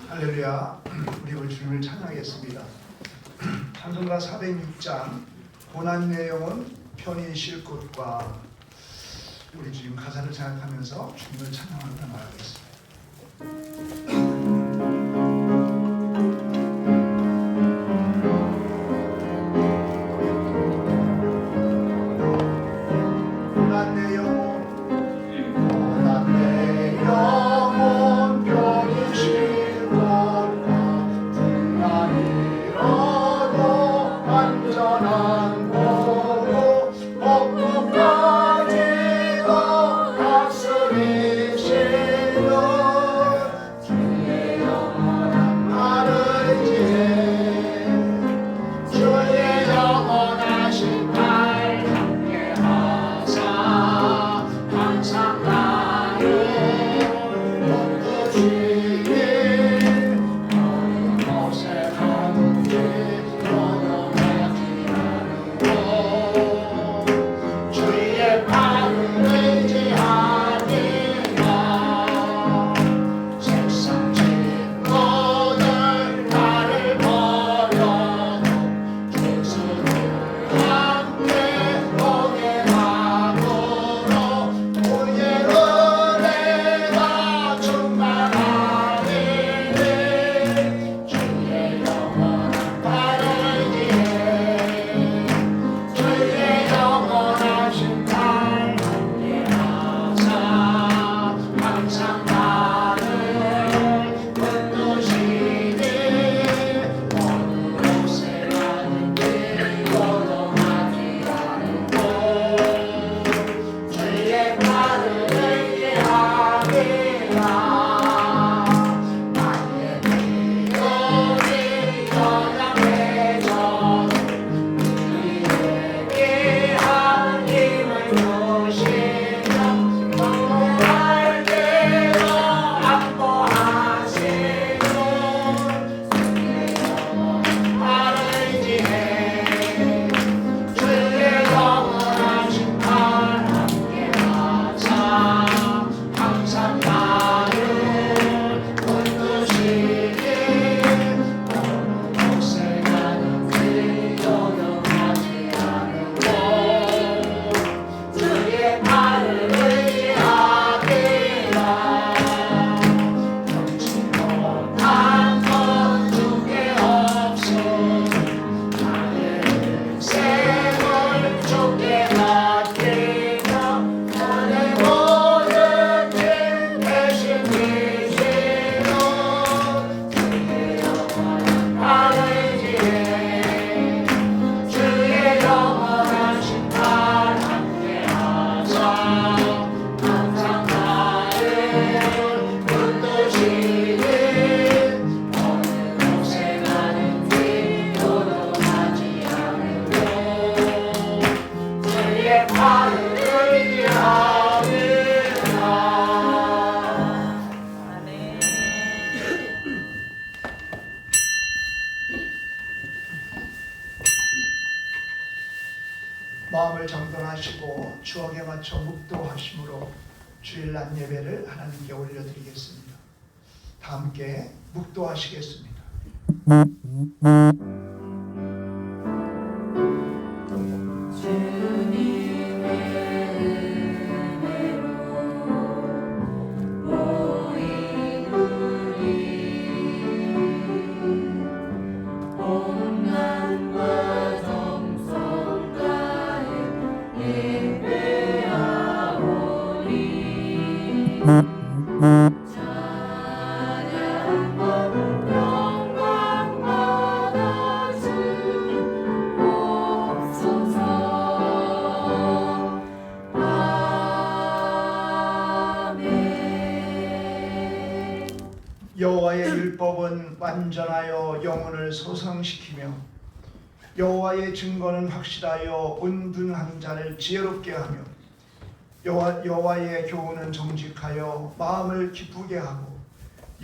할렐루야. 우리 오늘 주님을 찬양하겠습니다. 찬송가 406장 고난 내용은 편히 쉴 곳과 우리 지금 가사를 생각하면서 주님을 찬양하며 나가겠습니다. 마음을 정돈하시고 추억에 맞춰 묵도하심으로 주일 낮 예배를 하나님께 올려드리겠습니다. 다 함께 묵도하시겠습니다. 여호와의 율법은 완전하여 영혼을 소성시키며 여호와의 증거는 확실하여 온둔한 자를 지혜롭게 하며 여호와의 교훈은 정직하여 마음을 기쁘게 하고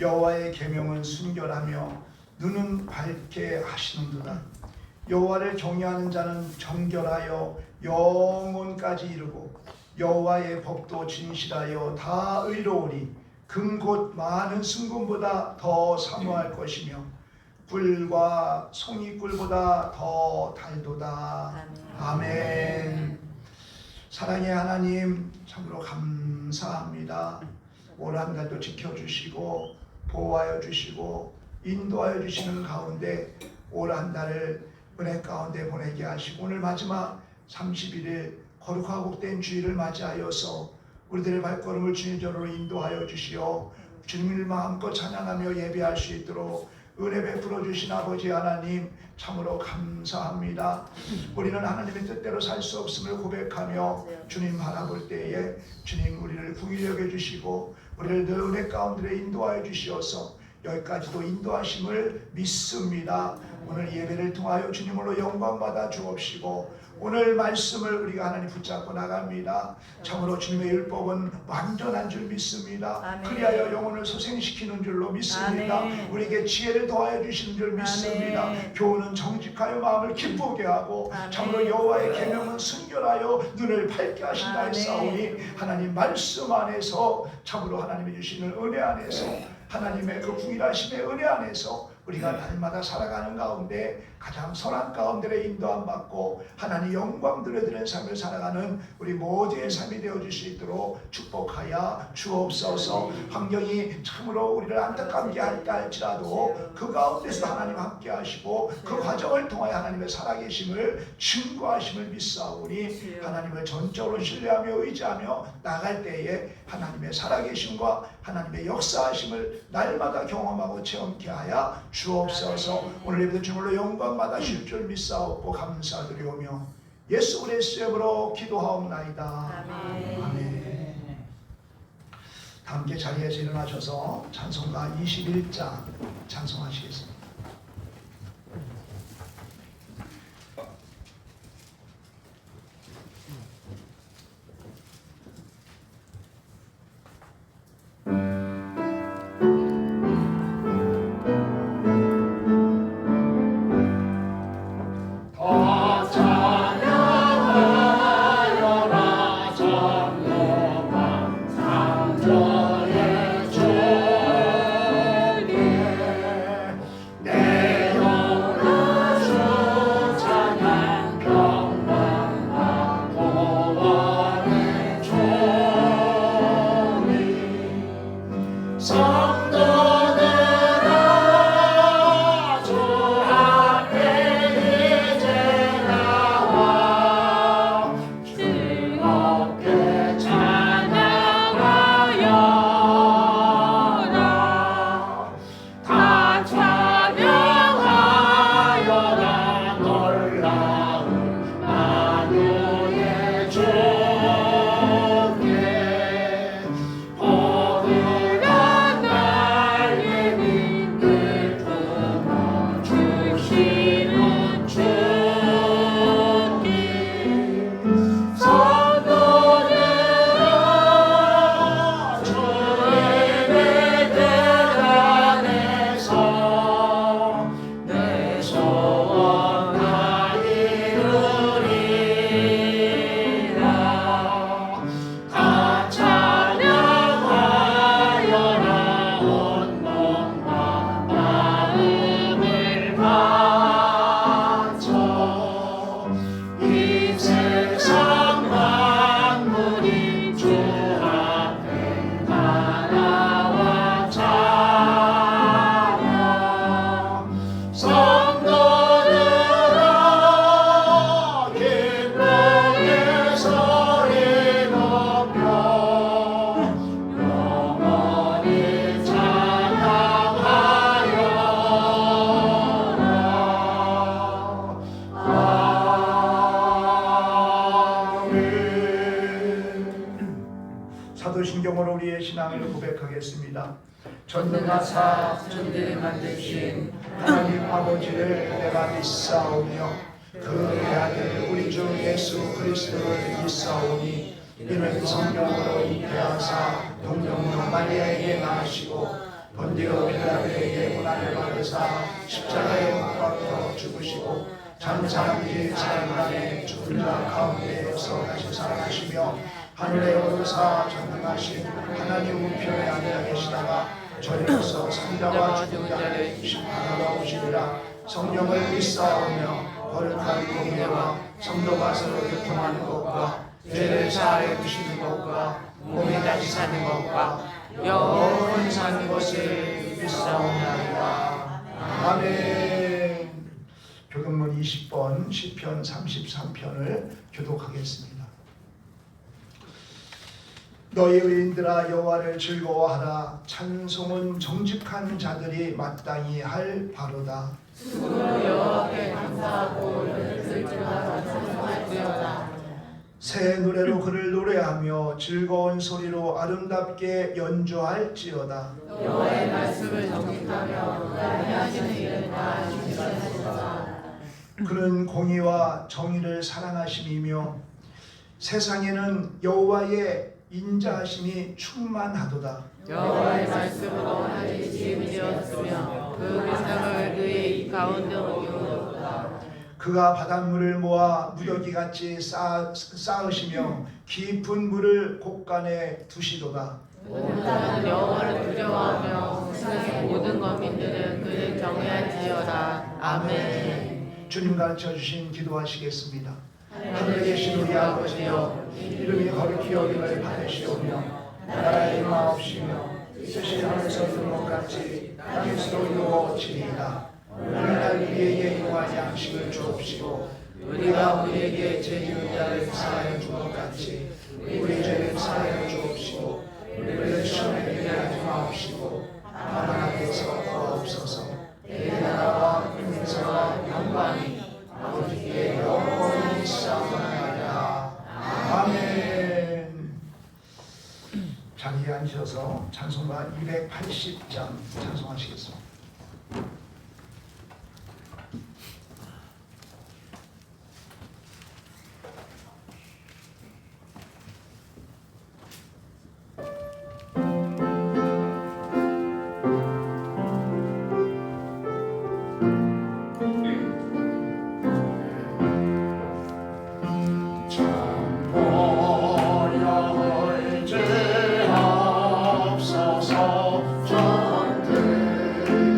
여호와의 계명은 순결하며 눈은 밝게 하시는도다. 여호와를 경외하는 자는 정결하여 영혼까지 이르고 여호와의 법도 진실하여 다 의로우리. 금곧 많은 승금보다 더 사모할 것이며 꿀과 송이꿀보다 더 달도다. 아멘. 사랑의 하나님, 참으로 감사합니다. 올 한 달도 지켜주시고 보호하여 주시고 인도하여 주시는 가운데 올 한 달을 은혜 가운데 보내게 하시고 오늘 마지막 31일 거룩하고 복된 주일을 맞이하여서 우리들의 발걸음을 주님께로 인도하여 주시어 주님을 마음껏 찬양하며 예배할 수 있도록 은혜 베풀어 주신 아버지 하나님, 참으로 감사합니다. 우리는 하나님의 뜻대로 살 수 없음을 고백하며 주님 바라볼 때에 주님 우리를 긍휼히 여겨 주시고 우리를 늘 은혜 가운데 인도하여 주시어서 여기까지도 인도하심을 믿습니다. 오늘 예배를 통하여 주님으로 영광 받아 주옵시고 오늘 말씀을 우리가 하나님 붙잡고 나갑니다. 참으로 주님의 율법은 완전한 줄 믿습니다. 아멘. 그리하여 영혼을 소생시키는 줄로 믿습니다. 아멘. 우리에게 지혜를 더하여 주시는 줄 믿습니다. 아멘. 교훈은 정직하여 마음을 기쁘게 하고 아멘. 참으로 여호와의 계명은 순결하여 눈을 밝게 하신다 아멘. 했사오니 하나님 말씀 안에서 참으로 하나님이 주시는 은혜 안에서 하나님의 그 궁일하심의 은혜 안에서 우리가 날마다 살아가는 가운데 가장 선한 가운데 인도함 받고 하나님 영광 드려드리는 삶을 살아가는 우리 모두의 삶이 되어줄 수 있도록 축복하여 주옵소서. 환경이 참으로 우리를 안타깝게 할까 할지라도 그 가운데서 하나님 함께 하시고 그 과정을 통하여 하나님의 살아계심을 증거하심을 믿사오니 하나님을 전적으로 신뢰하며 의지하며 나갈 때에 하나님의 살아계심과 하나님의 역사하심을 날마다 경험하고 체험케 하여 주옵소서. 오늘 예배도 주물로 영광 받으실 줄 믿사옵고 감사드리오며 예수 그리스도의 이름으로 기도하옵나이다. 아멘. 아멘. 다 함께 자리에서 일어나셔서 찬송가 21장 찬송하시겠습니다. 사도신경으로 우리의 신앙을 고백하겠습니다. 전능하사 천대를 만드신 하나님 아버지를 내가 믿사오며 그의 아들 우리 주 예수 그리스도를 믿사오니 이는 성령으로 잉태하사 동정으로 마리아에게 낳으시고 본디오 빌라도에게 고난을 받으사 십자가에 못 박혀 죽으시고 장사한 지 사흘 만에 죽은 자 가운데에서 다시 살아나시며 하늘에 오르사 전능하신 하나님 우편에 앉아 계시다가 저리로서 산자와 죽은 자를 심판하러 오시리라. 성령을 믿사오며 거룩한 공예와 성도가 서로 교통하는 것과 죄를 사하여 주시는 것과 몸이 다시 사는 것과 영원히 사는 것을 믿사오나이다. 아멘. 교동문 20번 시편 33편을 교독하겠습니다. 너희 의인들아 여호와를 즐거워하라. 찬송은 정직한 자들이 마땅히 할 바로다. 수고로 여호와께 감사하고 들주가 찬송할지어다. 새 노래로 그를 노래하며 즐거운 소리로 아름답게 연주할지어다. 여호와의 말씀을 정직하며 하시는 일을 다 지키시도다. 그는 공의와 정의를 사랑하심이며 세상에는 여호와의 인자하심이 충만하도다. 여호와의 말씀으로 하늘이 지음이 되었으며 그 세상을 그의 입 가운데로 이루었다. 그가 바닷물을 모아 무더기같이 쌓으시며 깊은 물을 곳간에 두시도다. 온 땅은 여호와를 두려워하며 세상의 모든 거민들은 그를 경외할지어다. 아멘. 주님 가르쳐주신 기도하시겠습니다. 하늘에 계신 우리 아버지여, 이름이 거룩히 여김을 받으시오며 나라의 임하옵시며 뜻이 하늘에서 이룬 것 같이 땅에서도 이루어지리이다. 오늘날 우리에게 일용할 양식을 주옵시고 우리가 우리에게 죄 지은 자를 사하여 준 것 같이 우리 죄를 사하여 주옵시고 우리를 시험에 들게 하지 마옵시고 다만 악에서 구하옵소서. 내 나라와 권세와 영광이 아버지께 영원히 있사오나이다. 아멘. 자리에 앉으셔서 찬송가 280장 찬송하시겠습니다. 전들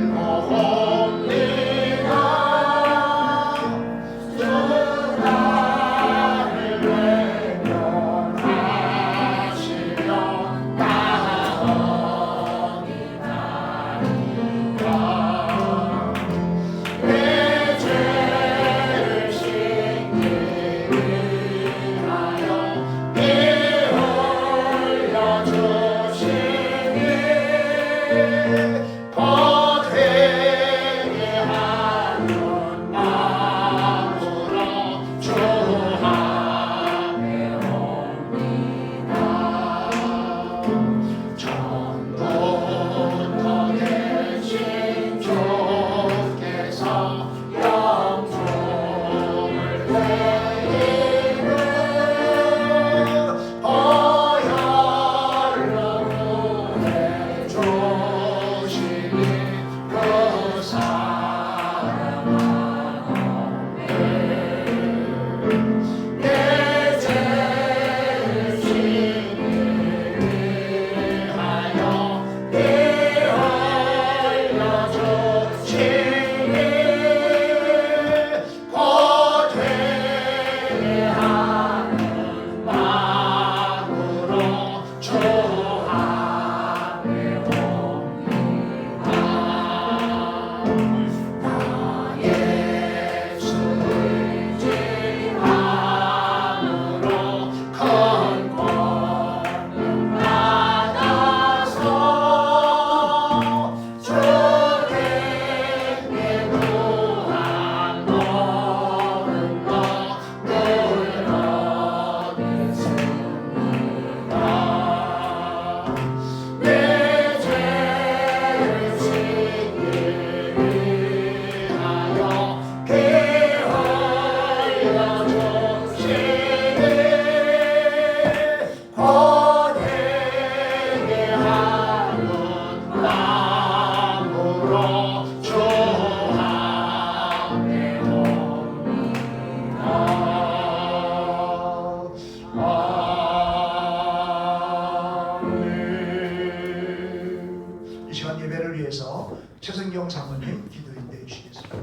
이은경 사모님 기도 인도해 주시겠습니다.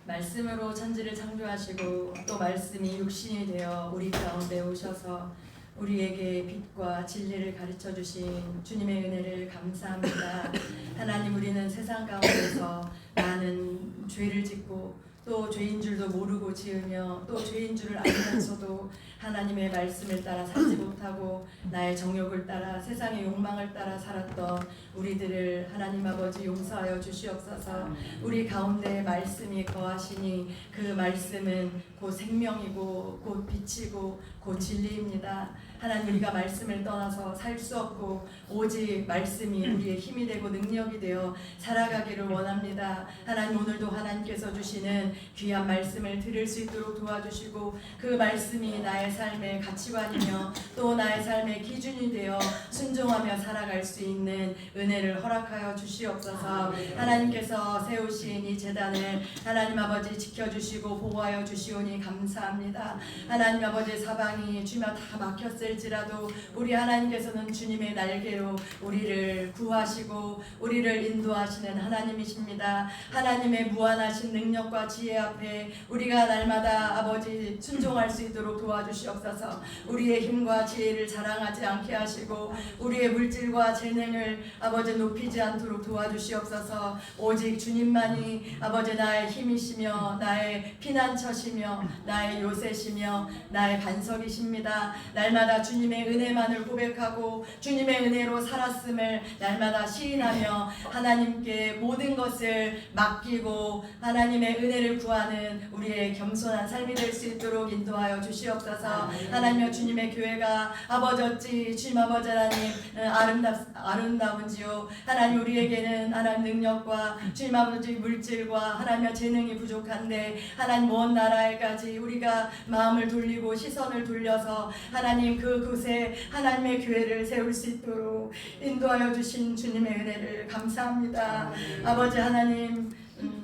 말씀으로 천지를 창조하시고 또 말씀이 육신이 되어 우리 가운데 오셔서 우리에게 빛과 진리를 가르쳐 주신 주님의 은혜를 감사합니다. 하나님, 우리는 세상 가운데서 많은 죄를 짓고 또 죄인 줄도 모르고 지으며 또 죄인 줄을 알면서도 하나님의 말씀을 따라 살지 못하고 나의 정욕을 따라 세상의 욕망을 따라 살았던 우리들을 하나님 아버지 용서하여 주시옵소서. 우리 가운데 말씀이 거하시니 그 말씀은 곧 생명이고 곧 빛이고 곧 진리입니다. 하나님, 우리가 말씀을 떠나서 살 수 없고 오직 말씀이 우리의 힘이 되고 능력이 되어 살아가기를 원합니다. 하나님, 오늘도 하나님께서 주시는 귀한 말씀을 들을 수 있도록 도와주시고 그 말씀이 나의 삶의 가치관이며 또 나의 삶의 기준이 되어 순종하며 살아갈 수 있는 은혜를 허락하여 주시옵소서. 하나님께서 세우신 이 제단을 하나님 아버지 지켜주시고 보호하여 주시오니 감사합니다. 하나님 아버지, 사방이 주며 다 막혔을지라도 우리 하나님께서는 주님의 날개로 우리를 구하시고 우리를 인도하시는 하나님이십니다. 하나님의 무한하신 능력과 지혜 앞에 우리가 날마다 아버지 순종할 수 있도록 도와주시옵소서. 우리의 힘과 지혜를 자랑하지 않게 하시고 우리의 물질과 재능을 아버지 높이지 않도록 도와주시옵소서. 오직 주님만이 아버지 나의 힘이시며 나의 피난처시며 나의 요새시며 나의 반석이십니다. 날마다 주님의 은혜만을 고백하고 주님의 은혜로 살았음을 날마다 시인하며 하나님께 모든 것을 맡기고 하나님의 은혜를 구하는 우리의 겸손한 삶이 될 수 있도록 인도하여 주시옵소서. 하나님여, 주님의 교회가 아버지 어찌 주님 아버지 하나님 아름다운지요. 하나님, 우리에게는 하나님 능력과 주님 아버지 물질과 하나님의 재능이 부족한데 하나님 먼 나라에까지 우리가 마음을 돌리고 시선을 돌려서 하나님 그곳에 하나님의 교회를 세울 수 있도록 인도하여 주신 주님의 은혜를 감사합니다. 아버지 하나님,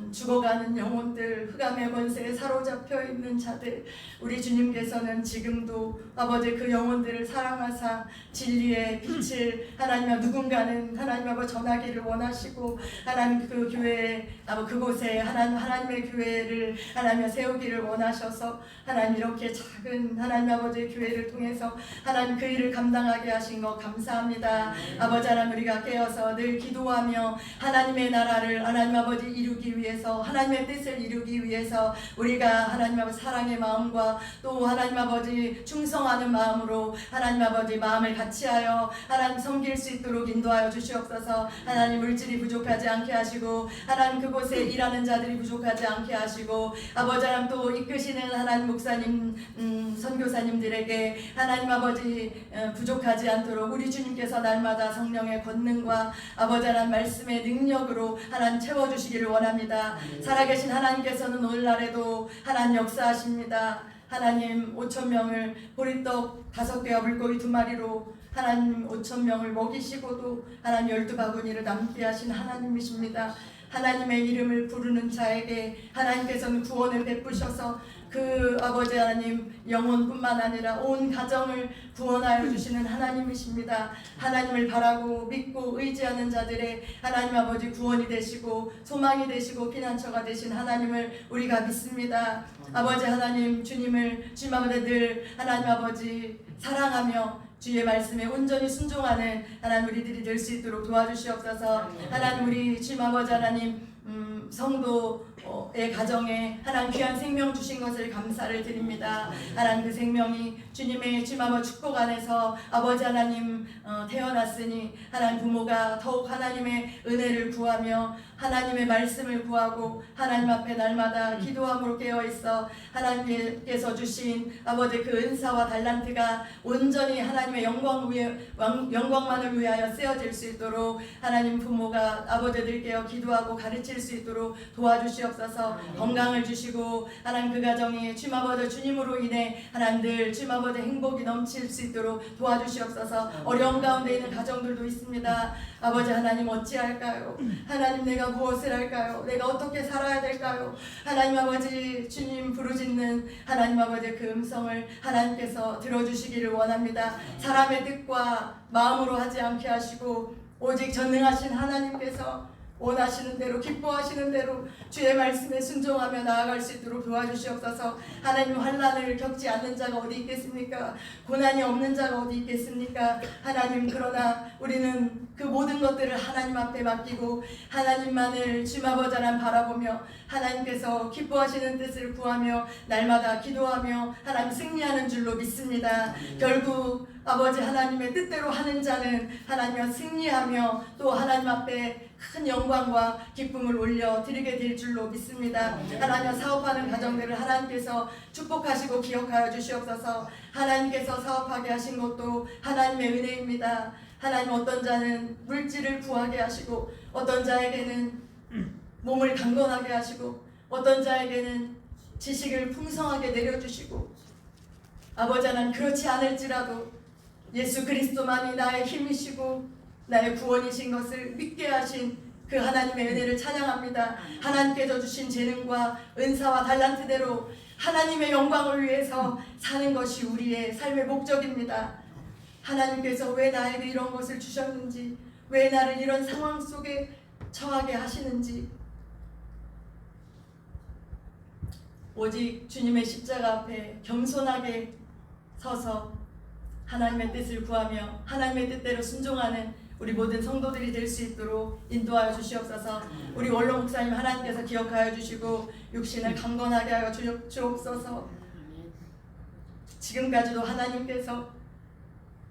죽어가는 영혼들, 흑암의 권세에 사로잡혀 있는 자들, 우리 주님께서는 지금도 아버지 그 영혼들을 사랑하사 진리의 빛을 하나님 누군가는 하나님 아버지 전하기를 원하시고 하나님 그 교회 그곳에 하나님의 교회를 하나님 세우기를 원하셔서 하나님 이렇게 작은 하나님 아버지의 교회를 통해서 하나님 그 일을 감당하게 하신 것 감사합니다. 아버지 하나님, 우리가 깨어서 늘 기도하며 하나님의 나라를 하나님 아버지 이루기 위해서 하나님의 뜻을 이루기 위해서 우리가 하나님 아버지 사랑의 마음과 또 하나님 아버지 충성하는 마음으로 하나님 아버지 마음을 같이하여 하나님 섬길 수 있도록 인도하여 주시옵소서. 하나님, 물질이 부족하지 않게 하시고 하나님 그곳에 일하는 자들이 부족하지 않게 하시고 아버지 하나님 또 이끄시는 하나님 목사님 선교사님들에게 하나님 아버지 부족하지 않도록 우리 주님께서 날마다 성령의 권능과 아버지 하나님 말씀의 능력으로 하나님 채워주시기를 원합니다. 살아계신 하나님께서는 오늘날에도 하나님 역사하십니다. 하나님 5,000명을 보리떡 5개와 물고기 2마리로 하나님 5,000명을 먹이시고도 하나님 12바구니를 남게 하신 하나님이십니다. 하나님의 이름을 부르는 자에게 하나님께서는 구원을 베푸셔서 그 아버지 하나님 영혼뿐만 아니라 온 가정을 구원하여 주시는 하나님이십니다. 하나님을 바라고 믿고 의지하는 자들의 하나님 아버지 구원이 되시고 소망이 되시고 피난처가 되신 하나님을 우리가 믿습니다. 아버지 하나님, 주님을 주님 아버지 늘 하나님 아버지 사랑하며 주의 말씀에 온전히 순종하는 하나님 우리들이 될 수 있도록 도와주시옵소서. 하나님, 우리 주님 아버지 하나님 성도의 가정에 하나님 귀한 생명 주신 것을 감사를 드립니다. 하나님 그 생명이 주님의 주님 아버지 축복 안에서 아버지 하나님 태어났으니 하나님 부모가 더욱 하나님의 은혜를 구하며 하나님의 말씀을 구하고 하나님 앞에 날마다 기도함으로 깨어있어 하나님께서 주신 아버지 그 은사와 달란트가 온전히 하나님의 영광만을 위하여 쓰여질 수 있도록 하나님 부모가 아버지들께 기도하고 가르칠 하실 수 있도록 도와주시옵소서. 건강을 주시고 하나님 그 가정이 주님 아버지 주님으로 인해 하나님 늘 주님 아버지 행복이 넘칠 수 있도록 도와주시옵소서. 어려운 가운데 있는 가정들도 있습니다. 아버지 하나님 어찌할까요? 하나님 내가 무엇을 할까요? 내가 어떻게 살아야 될까요? 하나님 아버지 주님 부르짖는 하나님 아버지 그 음성을 하나님께서 들어주시기를 원합니다. 사람의 뜻과 마음으로 하지 않게 하시고 오직 전능하신 하나님께서 원하시는 대로 기뻐하시는 대로 주의 말씀에 순종하며 나아갈 수 있도록 도와주시옵소서. 하나님 환난을 겪지 않는 자가 어디 있겠습니까? 고난이 없는 자가 어디 있겠습니까? 하나님 그러나 우리는 그 모든 것들을 하나님 앞에 맡기고 하나님만을 주님 아버지 하나님 바라보며 하나님께서 기뻐하시는 뜻을 구하며 날마다 기도하며 하나님 승리하는 줄로 믿습니다. 결국 아버지 하나님의 뜻대로 하는 자는 하나님과 승리하며 또 하나님 앞에 큰 영광과 기쁨을 올려 드리게 될 줄로 믿습니다. 하나님과 사업하는 가정들을 하나님께서 축복하시고 기억하여 주시옵소서. 하나님께서 사업하게 하신 것도 하나님의 은혜입니다. 하나님 어떤 자는 물질을 구하게 하시고 어떤 자에게는 몸을 강건하게 하시고 어떤 자에게는 지식을 풍성하게 내려주시고 아버지 하나님 그렇지 않을지라도 예수 그리스도만이 나의 힘이시고 나의 구원이신 것을 믿게 하신 그 하나님의 은혜를 찬양합니다. 하나님께서 주신 재능과 은사와 달란트대로 하나님의 영광을 위해서 사는 것이 우리의 삶의 목적입니다. 하나님께서 왜 나에게 이런 것을 주셨는지, 왜 나를 이런 상황 속에 처하게 하시는지 오직 주님의 십자가 앞에 겸손하게 서서 하나님의 뜻을 구하며 하나님의 뜻대로 순종하는 우리 모든 성도들이 될 수 있도록 인도하여 주시옵소서. 우리 원로 목사님 하나님께서 기억하여 주시고 육신을 강건하게 하여 주옵소서. 지금까지도 하나님께서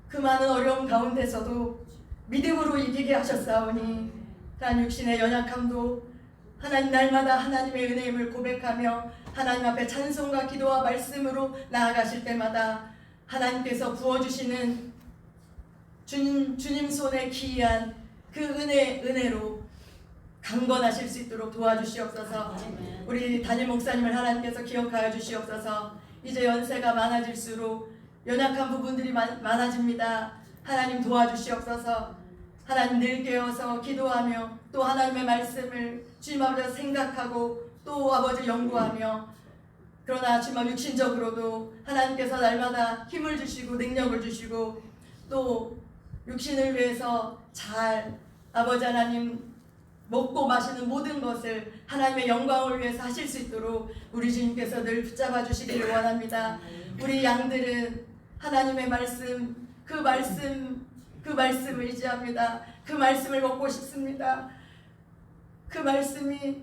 그 많은 어려움 가운데서도 믿음으로 이기게 하셨사오니 단 육신의 연약함도 하나님 날마다 하나님의 은혜임을 고백하며 하나님 앞에 찬송과 기도와 말씀으로 나아가실 때마다 하나님께서 부어주시는 주님 손에 기이한 그 은혜로 강건하실 수 있도록 도와주시옵소서. 우리 담임 목사님을 하나님께서 기억하여 주시옵소서. 이제 연세가 많아질수록 연약한 부분들이 많아집니다. 하나님 도와주시옵소서. 하나님 늘 깨어서 기도하며 또 하나님의 말씀을 주님 앞에서 생각하고 또 아버지 연구하며 그러나 주님 육신적으로도 하나님께서 날마다 힘을 주시고 능력을 주시고 또 육신을 위해서 잘 아버지 하나님 먹고 마시는 모든 것을 하나님의 영광을 위해서 하실 수 있도록 우리 주님께서 늘 붙잡아 주시기를 원합니다. 우리 양들은 하나님의 말씀 그 말씀을 의지합니다. 그 말씀을 먹고 싶습니다. 그 말씀이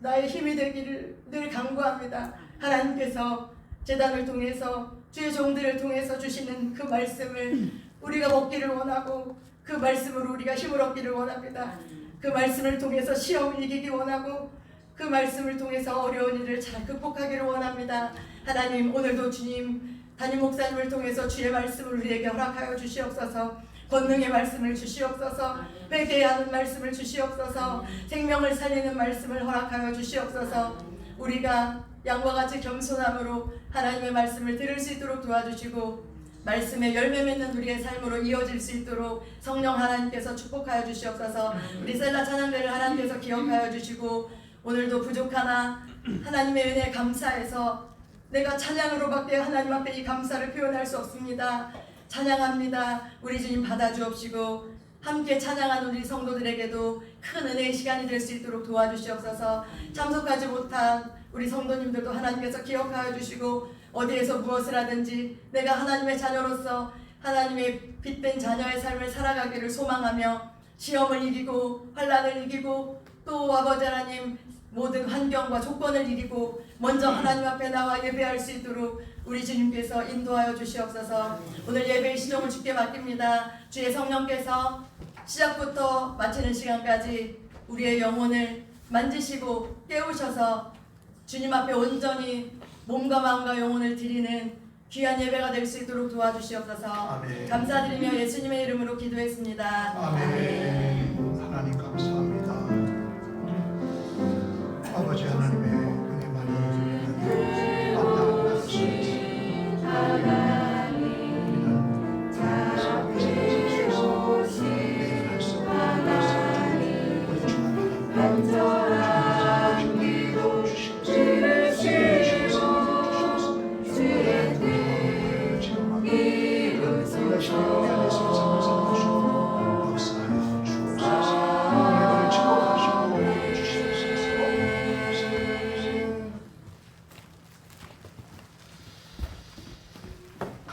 나의 힘이 되기를 늘 간구합니다. 하나님께서 제단을 통해서 주의 종들을 통해서 주시는 그 말씀을 우리가 먹기를 원하고 그 말씀으로 우리가 힘을 얻기를 원합니다. 그 말씀을 통해서 시험을 이기기 원하고 그 말씀을 통해서 어려운 일을 잘 극복하기를 원합니다. 하나님 오늘도 주님 담임 목사님을 통해서 주의 말씀을 우리에게 허락하여 주시옵소서. 권능의 말씀을 주시옵소서. 회개하는 말씀을 주시옵소서. 생명을 살리는 말씀을 허락하여 주시옵소서. 우리가 양과 같이 겸손함으로 하나님의 말씀을 들을 수 있도록 도와주시고 말씀에 열매 맺는 우리의 삶으로 이어질 수 있도록 성령 하나님께서 축복하여 주시옵소서. 우리 셀라 찬양대를 하나님께서 기억하여 주시고 오늘도 부족하나 하나님의 은혜에 감사해서 내가 찬양으로밖에 하나님 앞에 이 감사를 표현할 수 없습니다. 찬양합니다. 우리 주님 받아주옵시고 함께 찬양하는 우리 성도들에게도 큰 은혜의 시간이 될 수 있도록 도와주시옵소서. 참석하지 못한 우리 성도님들도 하나님께서 기억하여 주시고 어디에서 무엇을 하든지 내가 하나님의 자녀로서 하나님의 빛된 자녀의 삶을 살아가기를 소망하며 시험을 이기고 환난을 이기고 또 아버지 하나님 모든 환경과 조건을 이기고 먼저 하나님 앞에 나와 예배할 수 있도록 우리 주님께서 인도하여 주시옵소서. 오늘 예배의 시종을 주께 맡깁니다. 주의 성령께서 시작부터 마치는 시간까지 우리의 영혼을 만지시고 깨우셔서 주님 앞에 온전히 몸과 마음과 영혼을 드리는 귀한 예배가 될 수 있도록 도와주시옵소서. 아멘. 감사드리며 예수님의 이름으로 기도했습니다. 아멘. 하나님 감사합니다.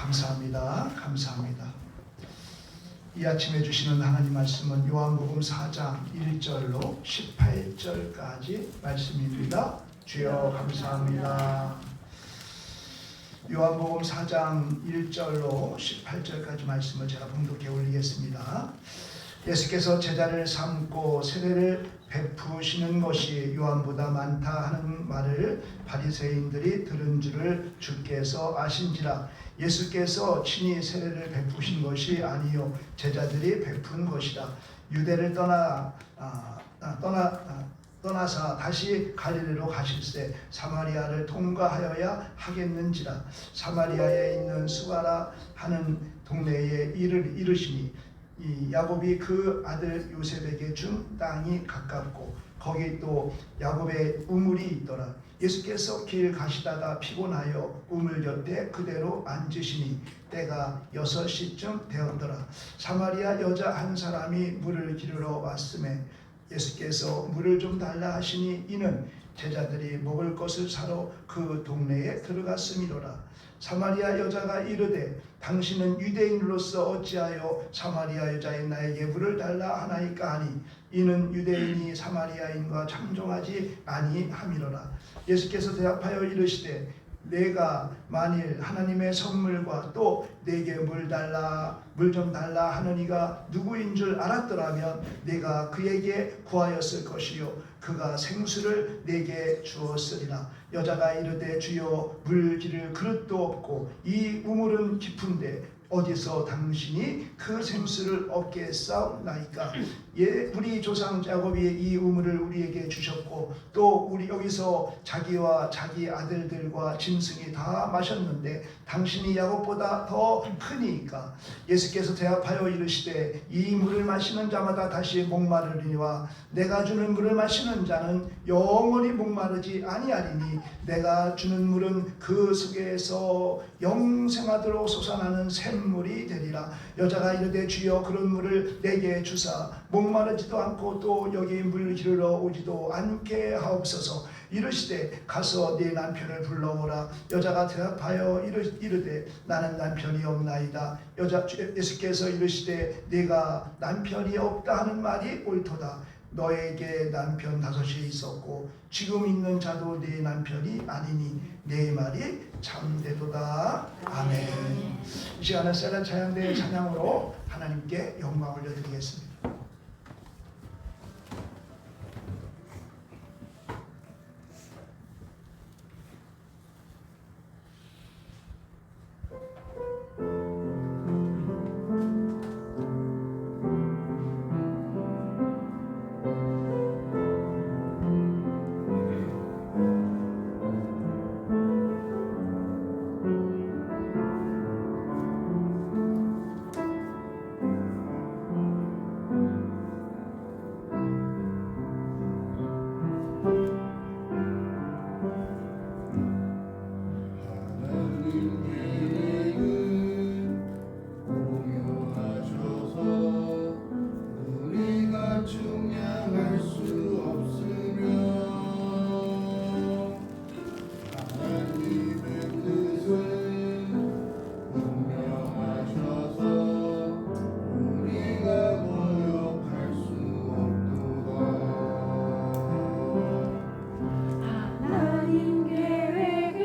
감사합니다. 감사합니다. 이 아침에 주시는 하나님 말씀은 요한복음 4장 1절로 18절까지 말씀입니다. 주여 감사합니다. 요한복음 4장 1절로 18절까지 말씀을 제가 봉독해 올리겠습니다. 예수께서 제자를 삼고 세례를 베푸시는 것이 요한보다 많다 하는 말을 바리새인들이 들은 줄을 주께서 아신지라. 예수께서 친히 세례를 베푸신 것이 아니요 제자들이 베푼 것이라. 유대를 떠나사 다시 갈릴리로 가실새 사마리아를 통과하여야 하겠는지라. 사마리아에 있는 수가라 하는 동네에 이르시니 이 야곱이 그 아들 요셉에게 준 땅이 가깝고 거기 또 야곱의 우물이 있더라. 예수께서 길 가시다가 피곤하여 우물 곁에 그대로 앉으시니 때가 6시쯤 되었더라. 사마리아 여자 한 사람이 물을 기르러 왔음에 예수께서 물을 좀 달라 하시니 이는 제자들이 먹을 것을 사러 그 동네에 들어갔음이로라. 사마리아 여자가 이르되 당신은 유대인으로서 어찌하여 사마리아 여자인 나에게 물을 달라 하나이까 하니 이는 유대인이 사마리아인과 참종하지 아니함이로라. 예수께서 대답하여 이르시되 내가 만일 하나님의 선물과 또 내게 물 좀 달라 하는 이가 누구인 줄 알았더라면 내가 그에게 구하였을 것이요 그가 생수를 내게 주었으리라. 여자가 이르되 주여 물 기를 그릇도 없고 이 우물은 깊은데 어디서 당신이 그 생수를 얻겠사옵나이까. 우리 조상 야곱이 이 우물을 우리에게 주셨고 또 우리 여기서 자기와 자기 아들들과 짐승이 다 마셨는데 당신이 야곱보다 더 크니까. 예수께서 대답하여 이르시되 이 물을 마시는 자마다 다시 목마르리니와 내가 주는 물을 마시는 자는 영원히 목마르지 아니하리니 내가 주는 물은 그 속에서 영생하도록 솟아나는 샘물이 되리라. 여자가 이르되 주여 그런 물을 내게 주사 목마르지도 않고 또 여기 물 기르러 오지도 않게 하옵소서. 이르시되 가서 네 남편을 불러오라. 여자가 대답하여 이르되 나는 남편이 없나이다. 예수께서 이르시되 네가 남편이 없다 하는 말이 옳도다. 너에게 남편 5이 있었고 지금 있는 자도 네 남편이 아니니 네 말이 참되도다. 아멘. 이 시간은 셀라 찬양대의 찬양으로 하나님께 영광 올려드리겠습니다. 하나님 계획은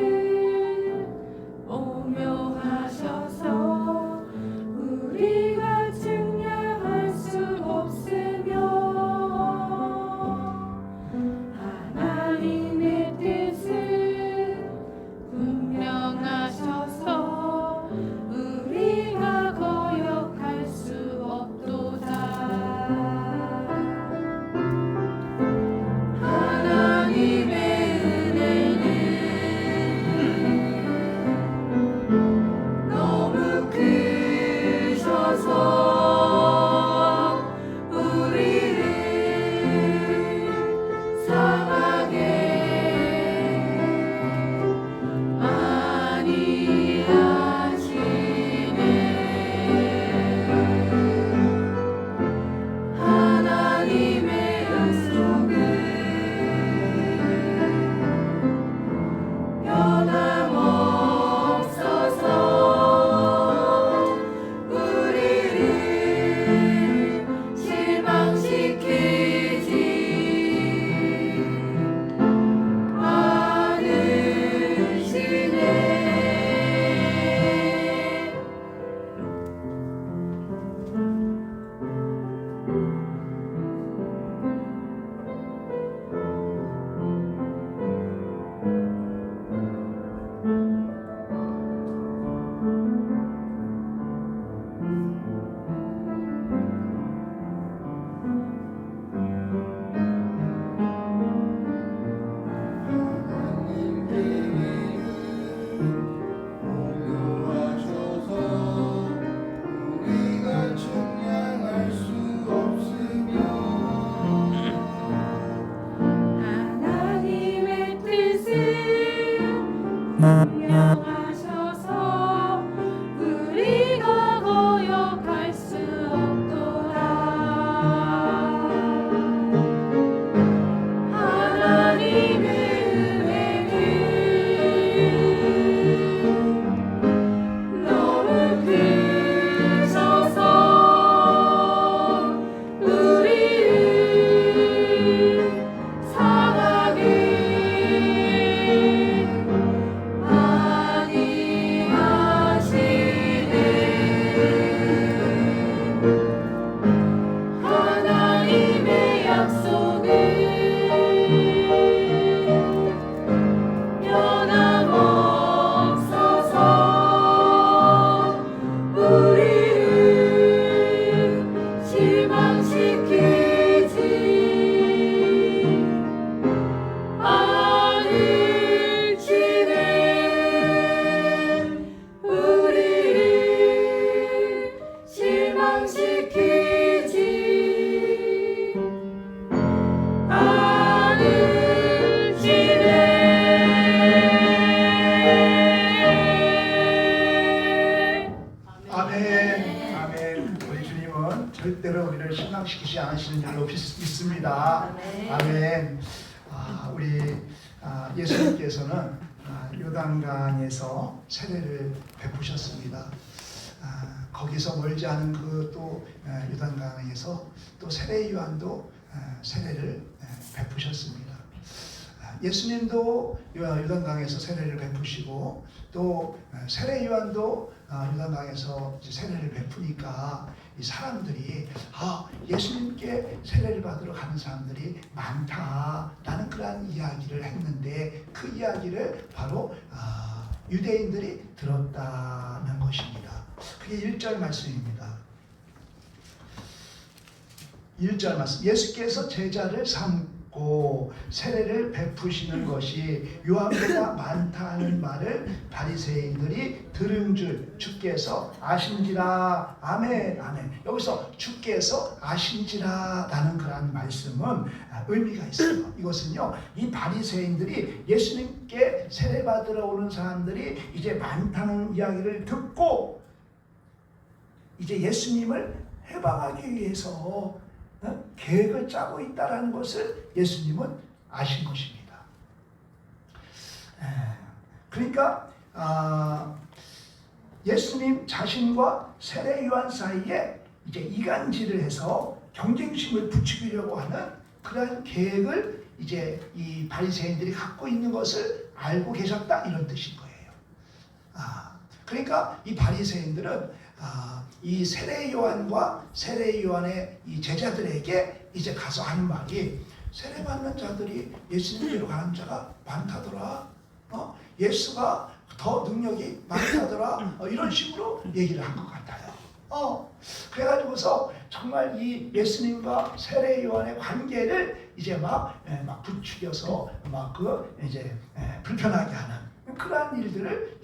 명하셔서 우리가 거역할 수 없도다. 하나님의 은혜는 너무 크셔서 우리를 사랑해 많이 하시네. 하나님의 약속은 변함없어서 우리를 실망시키지 않을지는 우리를 실망시키지 않을지는. 아멘. 아멘. 우리 주님은 절대로 우리를 실망시키지 않으시는 줄로 믿습니다. 아멘. 우리 예수님께서는 요단강에서 세례를 베푸셨습니다. 거기서 멀지 않은 그 또 요단강에서 또 세례 요한도 세례를 베푸셨습니다. 예수님도 요단강에서 세례를 베푸시고 또 세례 요한도 요단강에서 세례를 베푸니까 이 사람들이 예수님께 세례를 받으러 가는 사람들이 많다라는 그러한 이야기를 했는데 그 이야기를 바로 유대인들이 들었다는 것입니다. 그게 1절 말씀입니다. 1절 말씀. 예수께서 제자를 삼고 세례를 베푸시는 것이 요한보다 많다는 말을 바리새인들이 들은 줄 주께서 아신지라. 아멘. 아멘. 여기서 주께서 아신지라 라는 그런 말씀은 의미가 있어요. 이것은요, 이 바리새인들이 예수님께 세례 받으러 오는 사람들이 이제 많다는 이야기를 듣고 이제 예수님을 해방하기 위해서 계획을 짜고 있다는 것을 예수님은 아신 것입니다. 그러니까 예수님 자신과 세례 요한 사이에 이제 이간질을 해서 경쟁심을 부추기려고 하는 그런 계획을 이제 이 바리새인들이 갖고 있는 것을 알고 계셨다, 이런 뜻인 거예요. 그러니까 이 바리새인들은 이 세례 요한과 세례 요한의 이 제자들에게 이제 가서 하는 말이, 세례 받는 자들이 예수님께로 가는 자가 많다더라. 예수가 더 능력이 많다더라. 이런 식으로 얘기를 한 것 같아요. 그래가지고서 정말 이 예수님과 세례 요한의 관계를 이제 막 부추겨서 이제 불편하게 하는 그러한 일들을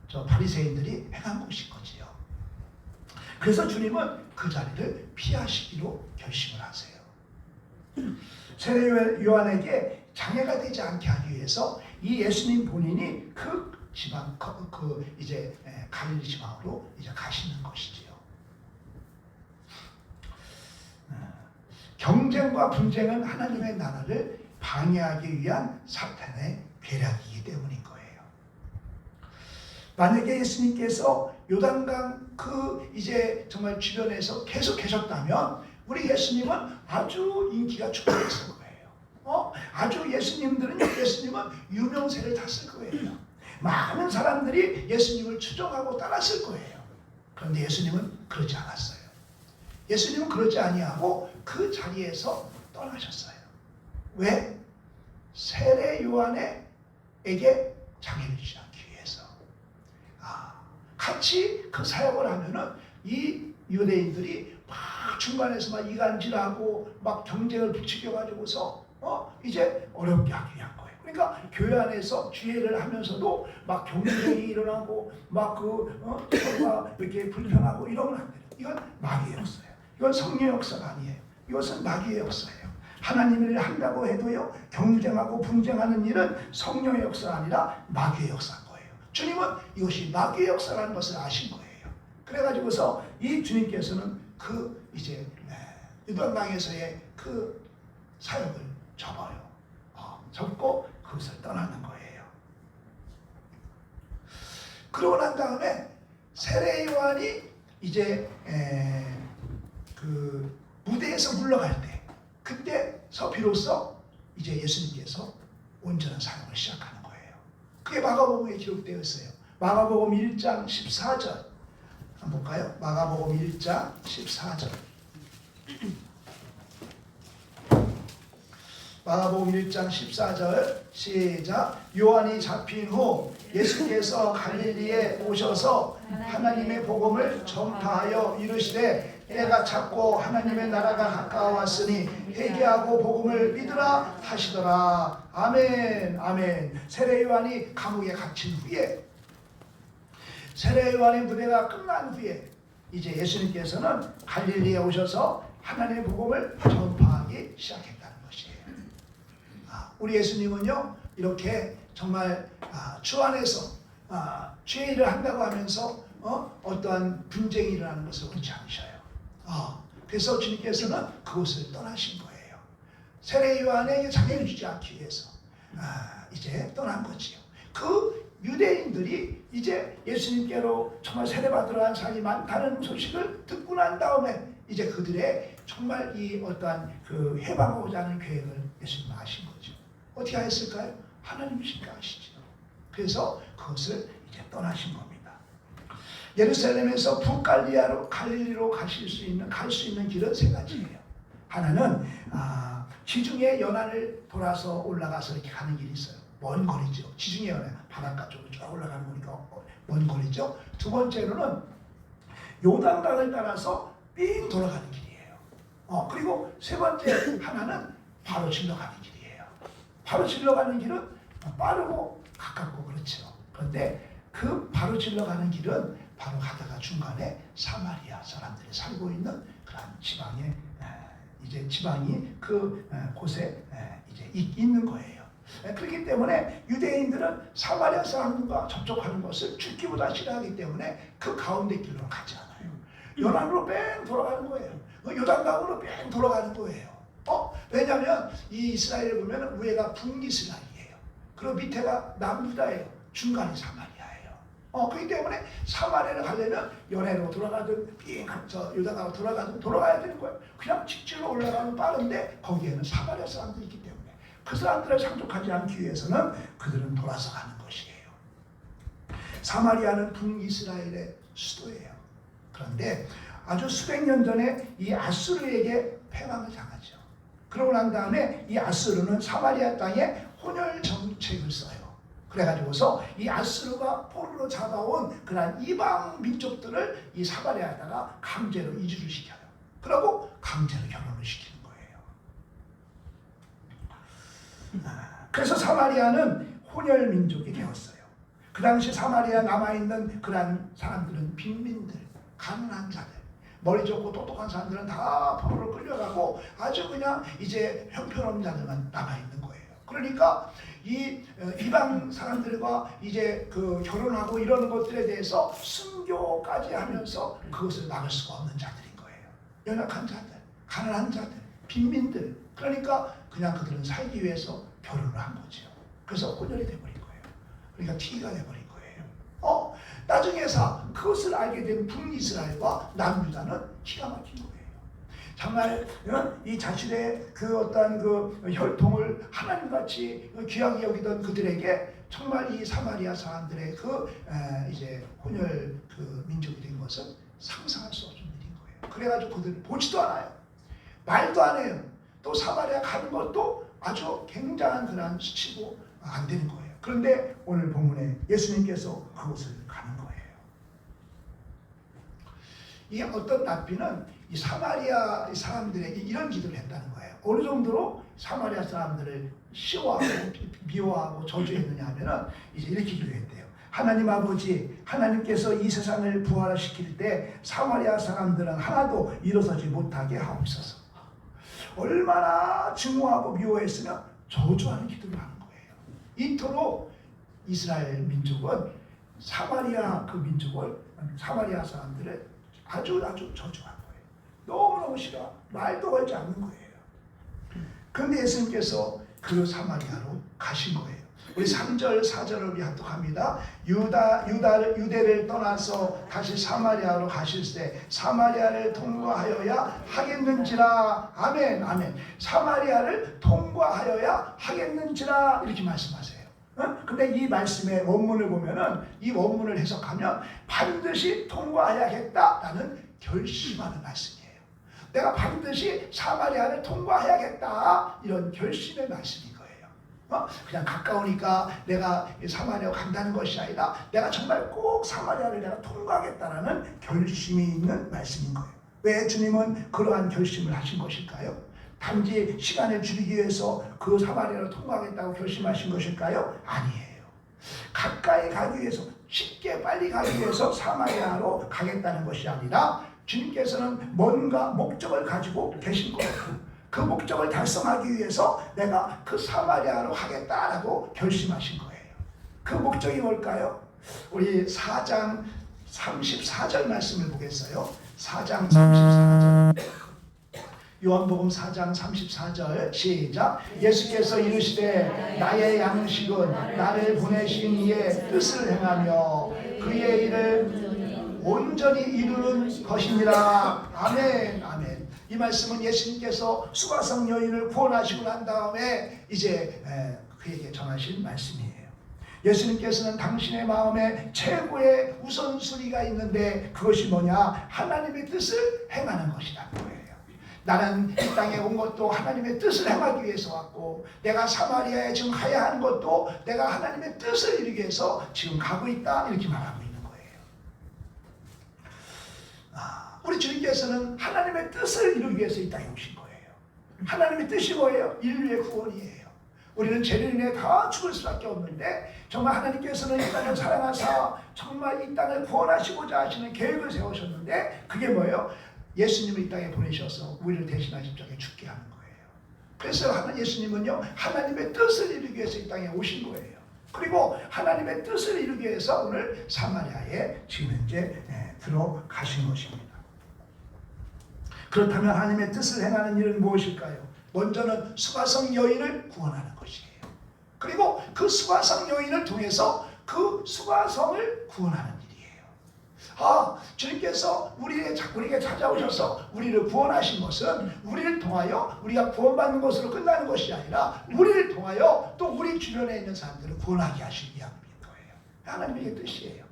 저 바리새인들이 행한 것인 거지요. 그래서 주님은 그 자리를 피하시기로 결심을 하세요. 세례 요한에게 장애가 되지 않게 하기 위해서 이 예수님 본인이 그 지방, 이제 갈릴리 지방으로 이제 가시는 것이지요. 경쟁과 분쟁은 하나님의 나라를 방해하기 위한 사탄의 계략이기 때문인 거예요. 만약에 예수님께서 요단강 이제 정말 주변에서 계속 계셨다면 우리 예수님은 아주 인기가 축적했을 거예요. 아주 예수님은 유명세를 탔을 거예요. 많은 사람들이 예수님을 추종하고 따랐을 거예요. 그런데 예수님은 그러지 않았어요. 예수님은 그러지 아니하고 그 자리에서 떠나셨어요. 왜? 세례 요한에게 장애를 주지 않기 위해서. 같이 그 사역을 하면은 이 유대인들이 막 중간에서 막 이간질하고 막 경쟁을 부추겨가지고서 이제 어렵게 하기 위한 거예요. 그러니까 교회 안에서 주회를 하면서도 막 경쟁이 일어나고 막 서로가 이렇게 불편하고 이러면 안 돼요. 이건 마귀의 역사예요. 이건 성령의 역사가 아니에요. 이것은 마귀의 역사예요. 하나님을 한다고 해도요, 경쟁하고 분쟁하는 일은 성령의 역사가 아니라 마귀의 역사인 거예요. 주님은 이것이 마귀의 역사라는 것을 아신 거예요. 그래가지고서 이 주님께서는 그 이제 유단당에서의 그 사역을 접어요. 접고 그것을 떠나는 거예요. 그러고 난 다음에 세례 요한이 이제 그 무대에서 물러갈 때, 그때서 비로소 이제 예수님께서 온전한 사역을 시작하는 거예요. 그게 마가복음에 기록되어 있어요. 마가복음 1장 14절 한번 볼까요? 마가복음 1장 14절. 마가복음 1장 14절 시작. 요한이 잡힌 후 예수께서 갈릴리에 오셔서 하나님의 복음을 전파하여 이르시되 때가 찼고 하나님의 나라가 가까웠으니 회개하고 복음을 믿으라 하시더라. 아멘. 아멘. 세례 요한이 감옥에 갇힌 후에, 세례 요한의 무대가 끝난 후에 이제 예수님께서는 갈릴리에 오셔서 하나님의 복음을 전파하기 시작했다는 것이에요. 우리 예수님은요, 이렇게 정말 주 안에서 주의 일을 한다고 하면서 어떠한 분쟁이 일어나는 것을 원치 않으셔요. 그래서 주님께서는 그곳을 떠나신 거예요. 세례 요한에게 장애를 주지 않기 위해서 이제 떠난 거지요. 그 유대인들이 이제 예수님께로 정말 세례받으러 간 사람이 많다는 소식을 듣고 난 다음에 이제 그들의 정말 이 어떠한 그 해방하고자 하는 계획을 예수님은 아신 거죠. 어떻게 하셨을까요? 하나님이시니까 아시죠. 그래서 그것을 이제 떠나신 겁니다. 예루살렘에서 북갈리아로 갈릴리로 갈 수 있는 길은 세 가지예요. 하나는 지중해 연안을 돌아서 올라가서 이렇게 가는 길이 있어요. 먼 거리죠. 지중해 연안 바닷가 쪽으로 쭉 올라가는 거니까 먼 거리죠. 두 번째로는 요단강을 따라서 삥 돌아가는 길이에요. 그리고 세 번째 하나는 바로 질러 가는 길이에요. 바로 질러 가는 길은 빠르고 가깝고 그렇죠. 그런데 그 바로 질러 가는 길은 바로 가다가 중간에 사마리아 사람들이 살고 있는 그런 지방에 이제 지방이 그 곳에 이제 있는 거예요. 그렇기 때문에 유대인들은 사마리아 사람들과 접촉하는 것을 죽기보다 싫어하기 때문에 그 가운데 길로 가지 않아요. 연안으로 뺑 돌아가는 거예요. 요단강으로 뺑 돌아가는 거예요. 왜냐하면 이 이스라엘을 보면 위에가 북이스라엘이에요. 그리고 밑에가 남유다예요. 중간이 사마리아예요. 그렇기 때문에 사마리아를 가려면 연해로 돌아가든 빙 요단강으로 돌아가든 돌아가야 되는 거예요. 그냥 직진로 올라가면 빠른데 거기에는 사마리아 사람들이 있기 때문에 그 사람들을 상족하지 않기 위해서는 그들은 돌아서 가는 것이에요. 사마리아는 북이스라엘의 수도예요. 그런데 아주 수백 년 전에 이 아수르에게 패망을 당하죠. 그러고 난 다음에 이 아수르는 사마리아 땅에 혼혈 정책을 써요. 그래가지고서 이 아수르가 포로로 잡아온 그런 이방 민족들을 이 사마리아에다가 강제로 이주를 시켜요. 그리고 강제로 결혼을 시키는 거예요. 그래서 사마리아는 혼혈 민족이 되었어요. 그 당시 사마리아 남아있는 그런 사람들은 빈민들, 가난한 자들, 머리 좋고 똑똑한 사람들은 다 포로로 끌려가고 아주 그냥 이제 형편없는 자들만 남아있는 거예요. 그러니까 이 이방 사람들과 이제 그 결혼하고 이런 것들에 대해서 순교까지 하면서 그것을 막을 수가 없는 자들인 거예요. 연약한 자들, 가난한 자들, 빈민들. 그러니까 그냥 그들은 살기 위해서 결혼을 한 거죠. 그래서 혼혈이 돼버린 거예요. 그러니까 T가 돼버린 거예요. 나중에서 그것을 알게 된 북이스라엘과 남유다는 기가 막힌 거예요. 정말 이 자신의 그 어떤 그 혈통을 하나님같이 귀하게 여기던 그들에게 정말 이 사마리아 사람들의 그 이제 혼혈 그 민족이 된 것은 상상할 수 없는 일인 거예요. 그래가지고 그들은 보지도 않아요. 말도 안 해요. 또 사마리아 가는 것도 아주 굉장한 그런 수치고 안 되는 거예요. 그런데 오늘 본문에 예수님께서 그곳을 가는 거예요. 이 어떤 랍비는 이 사마리아 사람들에게 이런 기도를 했다는 거예요. 어느 정도로 사마리아 사람들을 시워하고 미워하고 저주했느냐 하면은 이제 이렇게 기도했대요. 하나님 아버지, 하나님께서 이 세상을 부활시킬 때 사마리아 사람들은 하나도 일어서지 못하게 하옵소서. 얼마나 증오하고 미워했으면 저주하는 기도를 하는 거예요. 이토록 이스라엘 민족은 사마리아 그 민족을, 사마리아 사람들을 아주 저주한 거예요. 너무너무 싫어. 말도 걸지 않는 거예요. 그런데 예수님께서 그 사마리아로 가신 거예요. 우리 3절 4절을 우리 합독합니다. 유대를 떠나서 다시 사마리아로 가실 때 사마리아를 통과하여야 하겠는지라. 아멘 아멘. 사마리아를 통과하여야 하겠는지라 이렇게 말씀하세요. 근데 이 말씀의 원문을 보면은, 이 원문을 해석하면 반드시 통과해야겠다라는 결심하는 말씀이에요. 내가 반드시 사마리아를 통과해야겠다, 이런 결심의 말씀인 거예요. 그냥 가까우니까 내가 사마리아 간다는 것이 아니라 내가 정말 꼭 사마리아를 내가 통과하겠다라는 결심이 있는 말씀인 거예요. 왜 주님은 그러한 결심을 하신 것일까요? 단지 시간을 줄이기 위해서 그 사마리아를 통과하겠다고 결심하신 것일까요? 아니에요. 가까이 가기 위해서, 쉽게 빨리 가기 위해서 사마리아로 가겠다는 것이 아니라 주님께서는 뭔가 목적을 가지고 계신 거예요. 그 목적을 달성하기 위해서 내가 그 사마리아로 가겠다라고 결심하신 거예요. 그 목적이 뭘까요? 우리 4장 34절 말씀을 보겠어요. 4장 34절. 요한복음 4장 34절 시작. 예수께서 이르시되 나의 양식은 나를 보내신 이의 뜻을 행하며 그의 일을 온전히 이루는 것이니라. 아멘 아멘. 이 말씀은 예수님께서 수가성 여인을 구원하시고 난 다음에 이제 그에게 전하신 말씀이에요. 예수님께서는 당신의 마음에 최고의 우선순위가 있는데 그것이 뭐냐? 하나님의 뜻을 행하는 것이라는 거예요. 나는 이 땅에 온 것도 하나님의 뜻을 행하기 위해서 왔고, 내가 사마리아에 지금 가야 하는 것도 내가 하나님의 뜻을 이루기 위해서 지금 가고 있다, 이렇게 말하고 있는 거예요. 우리 주님께서는 하나님의 뜻을 이루기 위해서 이 땅에 오신 거예요. 하나님의 뜻이 뭐예요? 인류의 구원이에요. 우리는 죄로 인해 다 죽을 수밖에 없는데 정말 하나님께서는 이 땅을 사랑하사 정말 이 땅을 구원하시고자 하시는 계획을 세우셨는데 그게 뭐예요? 예수님을 이 땅에 보내셔서 우리를 대신하신 십자가에 죽게 하는 거예요. 그래서 예수님은요, 하나님의 뜻을 이루기 위해서 이 땅에 오신 거예요. 그리고 하나님의 뜻을 이루기 위해서 오늘 사마리아에 지금 현재 들어가신 것입니다. 그렇다면 하나님의 뜻을 행하는 일은 무엇일까요? 먼저는 수가성 여인을 구원하는 것이에요. 그리고 그 수가성 여인을 통해서 그 수가성을 구원하는 일이에요. 주님께서 우리에게 찾아오셔서 우리를 구원하신 것은 우리를 통하여 우리가 구원받는 것으로 끝나는 것이 아니라 우리를 통하여 또 우리 주변에 있는 사람들을 구원하게 하시기 위함인 거예요. 하나님의 뜻이에요.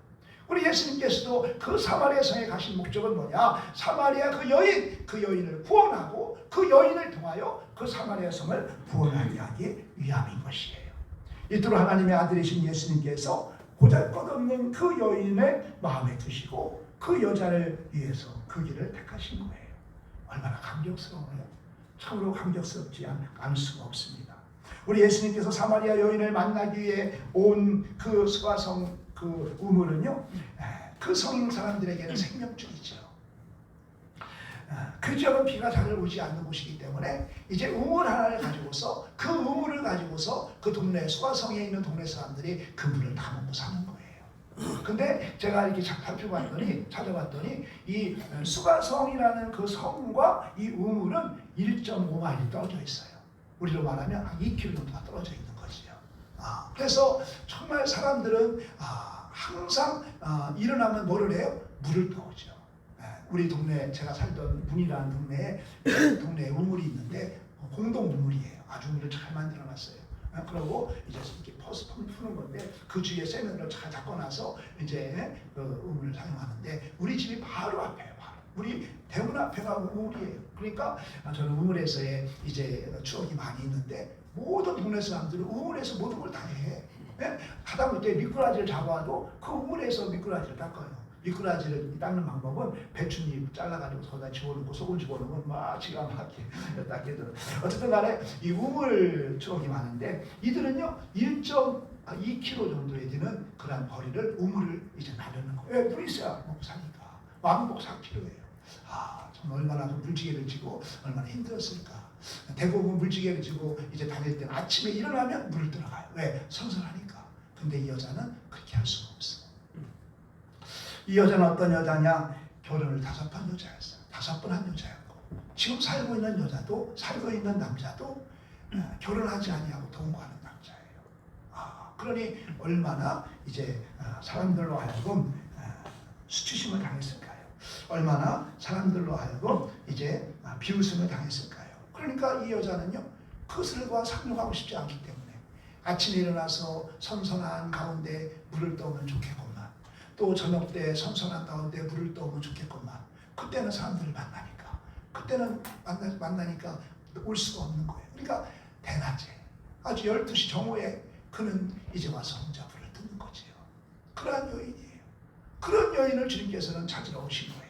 우리 예수님께서도 그 사마리아 성에 가신 목적은 뭐냐? 사마리아 그 여인을 구원하고 그 여인을 통하여 그 사마리아 성을 구원하게 하기 위함인 것이에요. 이토록 하나님의 아들이신 예수님께서 보잘것없는 그 여인의 마음에 드시고 그 여자를 위해서 그 길을 택하신 거예요. 얼마나 감격스러워요. 참으로 감격스럽지 않을 수가 없습니다. 우리 예수님께서 사마리아 여인을 만나기 위해 온 그 수가성 그 우물은요, 그 성 사람들에게는 생명줄이죠. 그 지역은 비가 잘 오지 않는 곳이기 때문에 이제 우물 하나를 가지고서 그 우물을 가지고서 그 동네 수가성에 있는 동네 사람들이 그 물을 다 먹고 사는 거예요. 근데 제가 이렇게 찾아봤더니 이 수가성이라는 그 성과 이 우물은 1.5마일이 떨어져 있어요. 우리로 말하면 한 2km 정도가 떨어져 있는 거지요. 그래서 정말 사람들은 항상 일어나면 뭐를 해요? 물을 떠오죠. 우리 동네, 제가 살던 문이라는 동네에 우물이 있는데 공동 우물이에요. 아주 우물을 잘 만들어놨어요. 그리고 이제 이렇게 퍼스 푸는 건데 그 주위에 세면을 잘 닦아놔서 이제 그 우물을 사용하는데 우리 집이 바로 앞에요. 우리 대문 앞에가 우물이에요. 그러니까 저는 우물에서의 이제 추억이 많이 있는데 모든 동네 사람들은 우물에서 모든 걸 다 해. 하다못해 미꾸라지를 잡아도 그 우물에서 미꾸라지를 닦아요. 미꾸라지를 닦는 방법은 배춧잎 잘라가지고 거기다 집어넣고 소금 집어넣으면 막 지가 막히게 닦게 들어. 어쨌든 간에 이 우물 추억이 많은데 이들은요 1.2km 정도에 되는 그런 거리를 우물을 이제 나르는 거예요. 왜? 물이 있어야 먹고 사니까. 마음 먹고 살 필요해요. 정말 얼마나 그 물지개를 지고 얼마나 힘들었을까. 대부분 물지개 가지고 이제 다닐 때는 아침에 일어나면 물을 들어가요. 왜? 선선하니까. 근데 이 여자는 그렇게 할 수가 없어. 이 여자는 어떤 여자냐? 결혼을 5번 여자였어요. 5번 한 여자였고, 지금 살고 있는 여자도, 살고 있는 남자도 결혼하지 아니하고 동거하는 남자예요. 그러니 얼마나 이제 사람들로 하여금 수치심을 당했을까요? 얼마나 사람들로 하여금 이제 비웃음을 당했을까요? 그러니까 이 여자는요, 그것을과 상종하고 싶지 않기 때문에 아침에 일어나서 선선한 가운데 물을 떠오면 좋겠구만, 또 저녁 때 선선한 가운데 물을 떠오면 좋겠구만. 그때는 사람들을 만나니까, 그때는 만나니까 올 수가 없는 거예요. 그러니까 대낮에 아주 12시 정오에 그는 이제 와서 혼자 불을 뜯는 거지요. 그러한 여인이에요. 그런 여인을 주님께서는 찾으러 오신 거예요.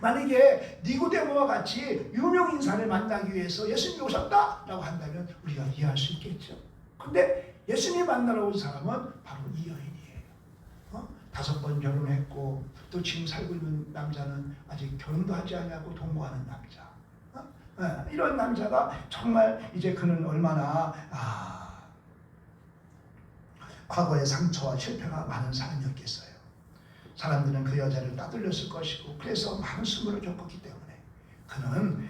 만약에 니고데모와 같이 유명 인사를 만나기 위해서 예수님이 오셨다라고 한다면 우리가 이해할 수 있겠죠. 근데 예수님 만나러 온 사람은 바로 이 여인이에요. 5번 결혼했고, 또 지금 살고 있는 남자는 아직 결혼도 하지 않냐고 동거하는 남자. 이런 남자가 정말 이제 그는 얼마나 과거의 상처와 실패가 많은 사람이었겠어요. 사람들은 그 여자를 따돌렸을 것이고, 그래서 많은 수모를 겪었기 때문에 그는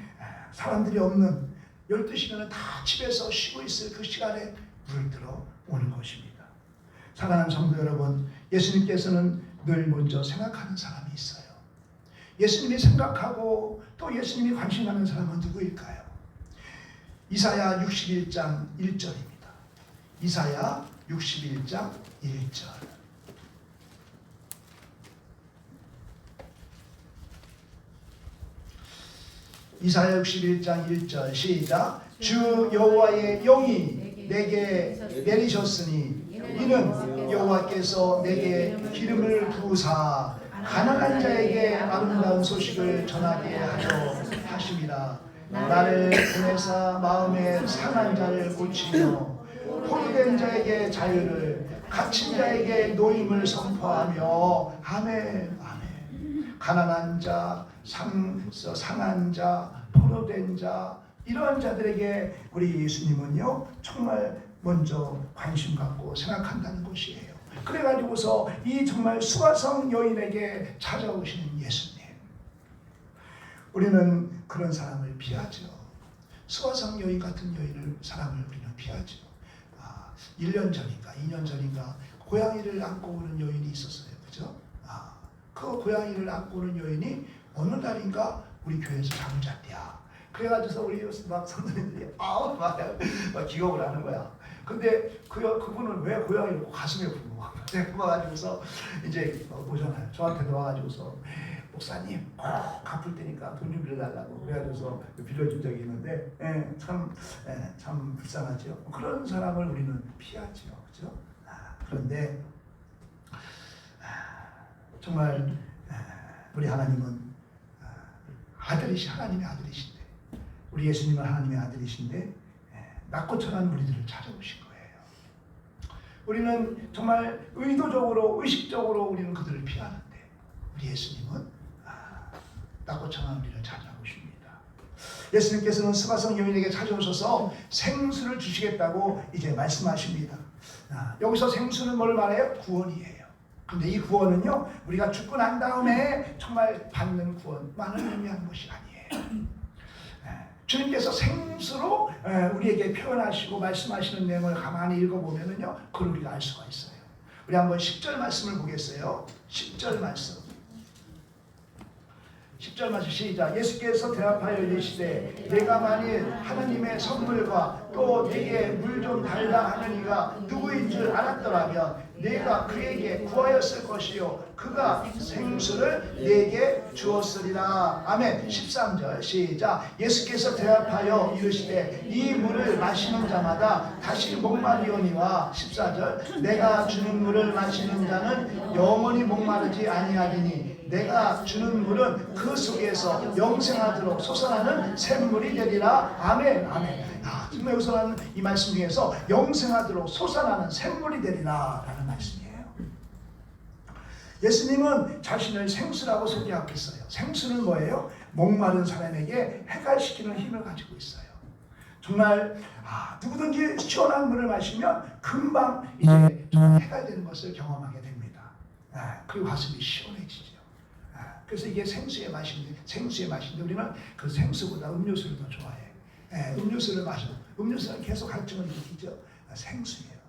사람들이 없는 12시면 다 집에서 쉬고 있을 그 시간에 물을 들어 오는 것입니다. 사랑하는 성도 여러분, 예수님께서는 늘 먼저 생각하는 사람이 있어요. 예수님이 생각하고 또 예수님이 관심하는 사람은 누구일까요? 이사야 61장 1절입니다. 이사야 61장 1절. 이사야 61장 1절 시작. 주 여호와의 영이 내게 내리셨으니 이는 여호와께서 내게 기름을 부으사 가난한 자에게 아름다운 소식을 전하게 하려 하심이라. 나를 보내사 마음에 상한 자를 고치며 포로된 자에게 자유를, 갇힌 자에게 노임을 선포하며. 아멘, 아멘. 가난한 자, 상한 자, 포로된 자, 이러한 자들에게 우리 예수님은요 정말 먼저 관심 갖고 생각한다는 것이에요. 그래가지고서 이 정말 수가성 여인에게 찾아오시는 예수님, 우리는 그런 사람을 피하죠. 수가성 여인 같은 사람을 우리는 피하죠. 1년 전인가 2년 전인가 고양이를 안고 오는 여인이 있었어요. 그죠? 그 고양이를 안고 오는 여인이 어느 날인가 우리 교회에서 잠을 잤대야. 그래가지고서 우리 막 성도님들이 막 기겁을 하는 거야. 근데 그분은 왜 고양이를 가슴에 부르고 와가지고서 이제 오잖아요. 저한테도 와가지고서 목사님 꼭 갚을 테니까 돈 좀 빌려달라고 그래가지고서 빌려준 적이 있는데 참 불쌍하죠. 그런 사람을 우리는 피하죠. 그죠? 그런데 정말 우리 하나님은 하나님의 아들이신데, 우리 예수님은 하나님의 아들이신데 낮고 천한 우리들을 찾아오신 거예요. 우리는 정말 의도적으로 의식적으로 우리는 그들을 피하는데 우리 예수님은 낮고 천한 우리를 찾아오십니다. 예수님께서는 수가성 여인에게 찾아오셔서 생수를 주시겠다고 이제 말씀하십니다. 여기서 생수는 뭘 말해요? 구원이에요. 근데 이 구원은요 우리가 죽고 난 다음에 정말 받는 구원만을 의미하는 것이 아니에요. 주님께서 생수로 우리에게 표현하시고 말씀하시는 내용을 가만히 읽어보면은요 그걸 우리가 알 수가 있어요. 우리 한번 10절 말씀을 보겠어요. 10절 말씀. 10절 말씀 시작. 예수께서 대답하여 이르시되 내가 만일 하나님의 선물과 또 내게 물 좀 달라 하는 이가 누구인 줄 알았더라면 내가 그에게 구하였을 것이요 그가 생수를 내게 주었으리라. 아멘. 13절 시작. 예수께서 대답하여 이르시되 이 물을 마시는 자마다 다시 목마르리오니와 14절 내가 주는 물을 마시는 자는 영원히 목마르지 아니하리니 내가 주는 물은 그 속에서 영생하도록 솟아나는 샘물이 되리라. 아멘. 아멘. 정말 여기서 이 말씀 중에서 영생하도록 솟아나는 샘물이 되리라 라는 말씀이에요. 예수님은 자신을 생수라고 소개하고 있어요. 생수는 뭐예요? 목마른 사람에게 해갈시키는 힘을 가지고 있어요. 정말 누구든지 시원한 물을 마시면 금방 이제 정말 해갈되는 것을 경험하게 됩니다. 그리고 가슴이 시원해지죠. 그래서 이게 생수의 맛인데 우리는 그 생수보다 음료수를 더 좋아해. 음료수를 마시면 음료수는 계속 갈증을 일으키죠. 생수예요.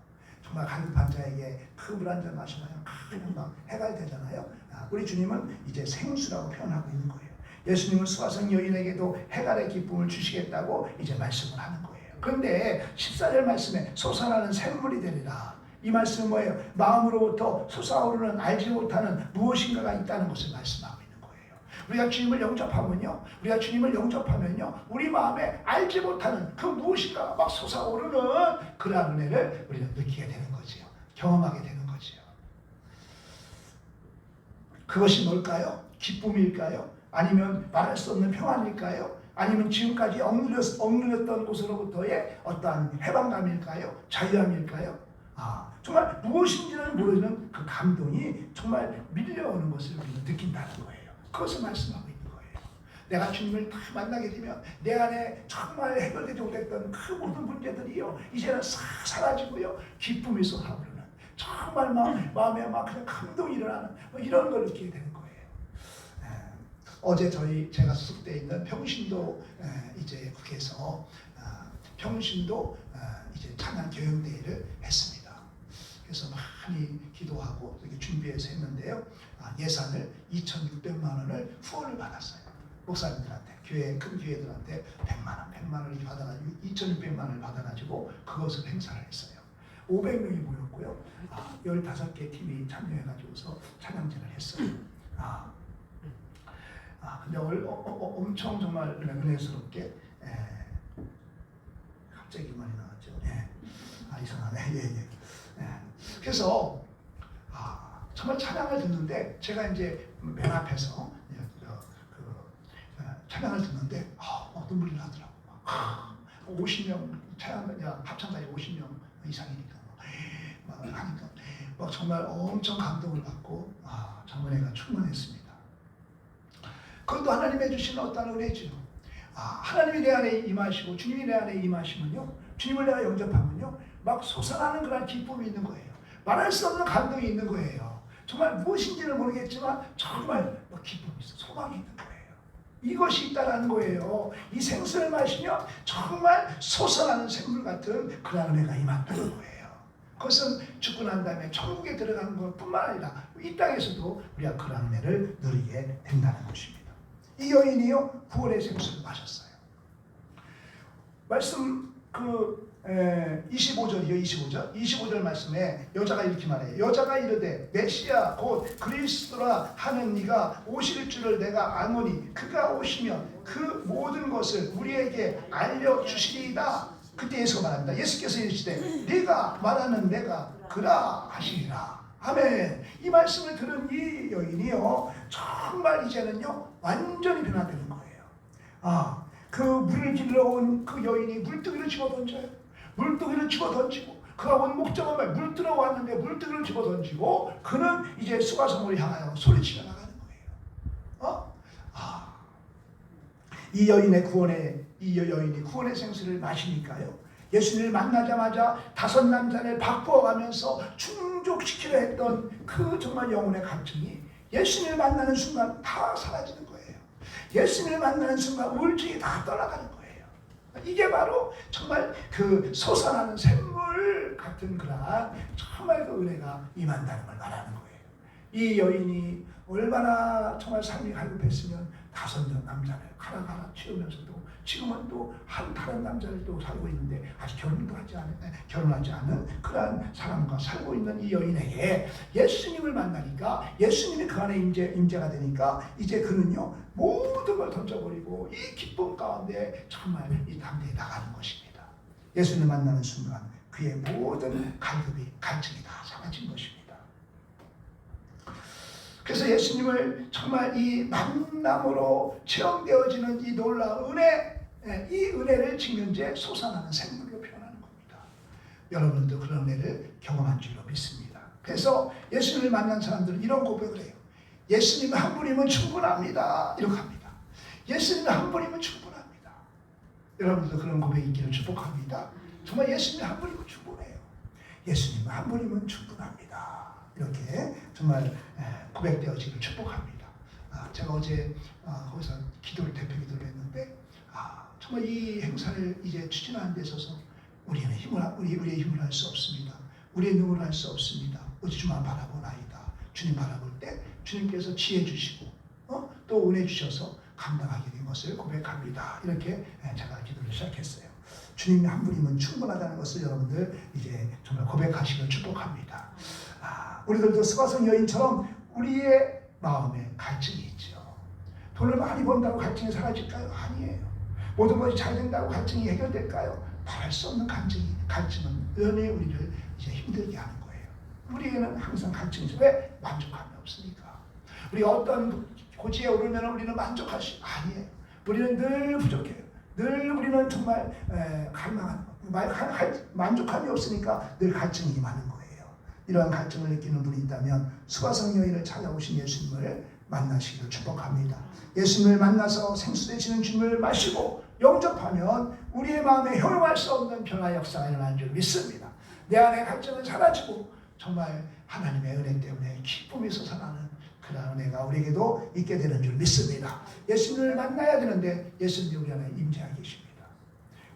정말 갈급한 자에게 그 물 한 잔 마시면 그냥 막 해갈되잖아요. 우리 주님은 이제 생수라고 표현하고 있는 거예요. 예수님은 수가성 여인에게도 해갈의 기쁨을 주시겠다고 이제 말씀을 하는 거예요. 그런데 14절 말씀에 솟아나는 샘물이 되리라. 이 말씀은 뭐예요? 마음으로부터 솟아오르는 알지 못하는 무엇인가가 있다는 것을 말씀하고 있는 거예요. 우리가 주님을 영접하면요, 우리 마음에 알지 못하는 그 무엇인가가 막 솟아오르는 그러한 은혜를 우리가 느끼게 되는 거지요. 경험하게 되는 거지요. 그것이 뭘까요? 기쁨일까요? 아니면 말할 수 없는 평안일까요? 아니면 지금까지 억눌렸던 곳으로부터의 어떠한 해방감일까요? 자유함일까요? 정말 무엇인지는 모르는 그 감동이 정말 밀려오는 것을 우리는 느낀다는 거예요. 그것을 말씀하고 있는 거예요. 내가 주님을 딱 만나게 되면 내 안에 정말 해결되지 못했던 그 모든 문제들이요, 이제는 싹 사라지고요, 기쁨이 쏟아오르는, 정말 마음에 막 그냥 감동이 일어나는 이런 걸 느끼게 되는 거예요. 어제 제가 소속되어 있는 평신도 이제 국에서 평신도 이제 찬양 교영대회를 했습니다. 그래서 많이 기도하고 이렇게 준비해서 했는데요. 예산을 2,600만 원을 후원을 받았어요. 목사님들한테, 큰 교회들한테 100만 원을 받아가지고 2,600만 원을 받아가지고 그것을 행사를 했어요. 500명이 모였고요. 15개 팀이 참여해가지고서 찬양제를 했어요. 근데 엄청 정말 은혜스럽게 갑자기 말이 나왔죠. 이상하네. 그래서 정말 찬양을 듣는데 제가 이제 맨 앞에서 찬양을 듣는데 눈물이 나더라고. 50명 합창자이 50명 이상이니까 하니까 정말 엄청 감동을 받고 정말 내가 충만했습니다. 그것도 하나님의 주시는 어떤 은혜죠. 하나님이 내 안에 임하시고 주님이 내 안에 임하시면요, 주님을 내가 영접하면요, 막 솟아나는 그런 기쁨이 있는 거예요. 말할 수 없는 감동이 있는 거예요. 정말 무엇인지는 모르겠지만 정말 기쁨이 있어, 소망이 있는 거예요. 이것이 있다라는 거예요. 이 생수를 마시면 정말 솟아나는 샘물 같은 그런 은혜가 임한다는 거예요. 그것은 죽고 난 다음에 천국에 들어가는 것뿐만 아니라 이 땅에서도 우리가 그런 은혜를 누리게 된다는 것입니다. 이 여인이요, 구원의 생수를 마셨어요. 말씀 25절 말씀에 여자가 이렇게 말해요. 여자가 이르되 메시아 곧 그리스도라 하는 이가 오실 줄을 내가 아노니 그가 오시면 그 모든 것을 우리에게 알려주시리이다. 그때 예수가 말합니다. 예수께서 이르시되 네가 말하는 내가 그라 하시리라. 아멘. 이 말씀을 들은 이 여인이요, 정말 이제는요 완전히 변화되는 거예요. 그 물을 길러 온 그 여인이 물뜨기를 집어 던져요. 물뜨기를 집어 던지고 그가 온 목적은 물뜨러 왔는데 물뜨기를 집어 던지고 그는 이제 수가성을 향하여 소리치며 나가는 거예요. 이 여인이 구원의 생수를 마시니까요, 예수님을 만나자마자 5 남자를 바꾸어가면서 충족시키려 했던 그 정말 영혼의 감정이 예수님을 만나는 순간 다 사라지는 거예요. 예수님을 만나는 순간 우울증이 다 떠나가는 거예요. 이게 바로 정말 그 솟아나는 샘물 같은 그러한 정말 그 은혜가 임한다는 걸 말하는 거예요. 이 여인이 얼마나 정말 삶이 갈급했으면 5 남자를 가라 치우면서도 지금은 또 다른 남자를 또 살고 있는데 아직 결혼하지 않은 그러한 사람과 살고 있는 이 여인에게 예수님을 만나니까, 예수님이 그 안에 임재가 되니까 이제 그는요 모든 걸 던져버리고 이 기쁨 가운데 정말 이 담대에 나가는 것입니다. 예수님을 만나는 순간 그의 모든 갈증이 다 사라진 것입니다. 그래서 예수님을 정말 이 만남으로 체험되어지는 이 놀라운 은혜, 이 은혜를 직면제 솟아나는 샘물로 표현하는 겁니다. 여러분도 그런 은혜를 경험한 줄로 믿습니다. 그래서 예수님을 만난 사람들은 이런 고백을 해요. 예수님 한 분이면 충분합니다. 이렇게 합니다. 예수님 한 분이면 충분합니다. 여러분들도 그런 고백이 있기를 축복합니다. 정말 예수님 한 분이면 충분해요. 예수님 한 분이면 충분합니다. 이렇게 정말 고백되어지기를 축복합니다. 제가 어제 거기서 기도를 대표 기도를 했는데 정말 이 행사를 이제 추진하는 데 있어서 우리의 힘을 할 수 없습니다. 우리의 능으로 할 수 없습니다. 오직 주만 바라보나이다. 주님 바라볼 때 주님께서 지혜 주시고 또 은혜 주셔서 감당하게 된 것을 고백합니다. 이렇게 제가 기도를 시작했어요. 주님 한 분이면 충분하다는 것을 여러분들 이제 정말 고백하시길 축복합니다. 우리들도 스가성 여인처럼 우리의 마음에 갈증이 있죠. 돈을 많이 번다고 갈증이 사라질까요? 아니에요. 모든 것이 잘 된다고 갈증이 해결될까요? 말할 수 없는 갈증은 은혜 우리를 이제 힘들게 하는 거예요. 우리에게는 항상 갈증이 있어요. 왜? 만족함이 없으니까. 우리가 어떤 고지에 오르면 우리는 만족하시 아니에요. 우리는 늘 부족해요. 늘 우리는 정말 만족함이 없으니까 늘 갈증이 임하는 거예요. 이러한 갈증을 느끼는 분이 있다면 수가성 여인을 찾아오신 예수님을 만나시기를 축복합니다. 예수님을 만나서 생수 되시는 주님을 마시고 영접하면 우리의 마음에 형용할 수 없는 변화 역사가 일어나는 줄 믿습니다. 내 안에 갈증은 사라지고 정말 하나님의 은혜 때문에 기쁨이 솟아나는 그런 은혜가 우리에게도 있게 되는 줄 믿습니다. 예수님을 만나야 되는데 예수님이 우리 안에 임재하고 계십니다.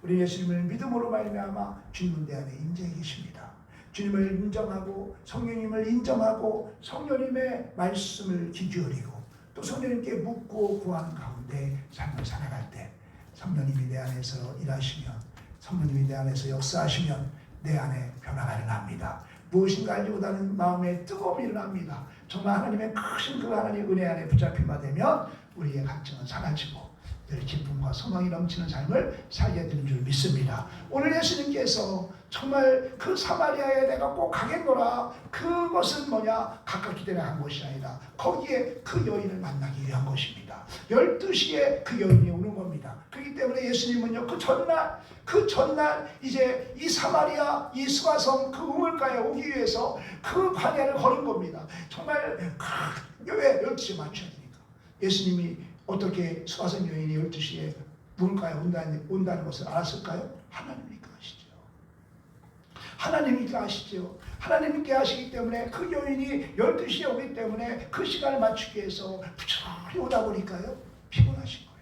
우리 예수님을 믿음으로 말미암아 주님은 내 안에 임재해 계십니다. 주님을 인정하고 성령님을 인정하고 성령님의 말씀을 귀 기울이고 또 성령님께 묻고 구하는 가운데 삶을 살아갈 때 성령님이 내 안에서 일하시면 성령님이 내 안에서 역사하시면 내 안에 변화가 일어납니다. 무엇인가 알지 못하는 마음에 뜨거움이 일어납니다. 정말 하나님의 크신 그 하나님의 은혜 안에 붙잡힌 바 되면 우리의 갈증은 사라지고 늘 기쁨과 소망이 넘치는 삶을 살게 되는 줄 믿습니다. 오늘 예수님께서 정말 그 사마리아에 내가 꼭 가겠노라. 그것은 뭐냐? 가깝기 때문에 한 것이 아니라 거기에 그 여인을 만나기 위한 것입니다. 12시에 그 여인이 오는 겁니다. 그렇기 때문에 예수님은요 그 전날 이제 이 사마리아 이 수가성 그 우물가에 오기 위해서 그 광야를 걸은 겁니다. 정말 왜 12시에 맞춰야 되니까. 예수님이 어떻게 수가성 여인이 12시에 우물가에 온다는 것을 알았을까요? 하나님이니까 아시죠. 하나님이니까 아시죠. 하나님께 아시기 때문에 그 여인이 12시에 오기 때문에 그 시간을 맞추기 위해서 부지런히 오다 보니까요 피곤하신 거예요.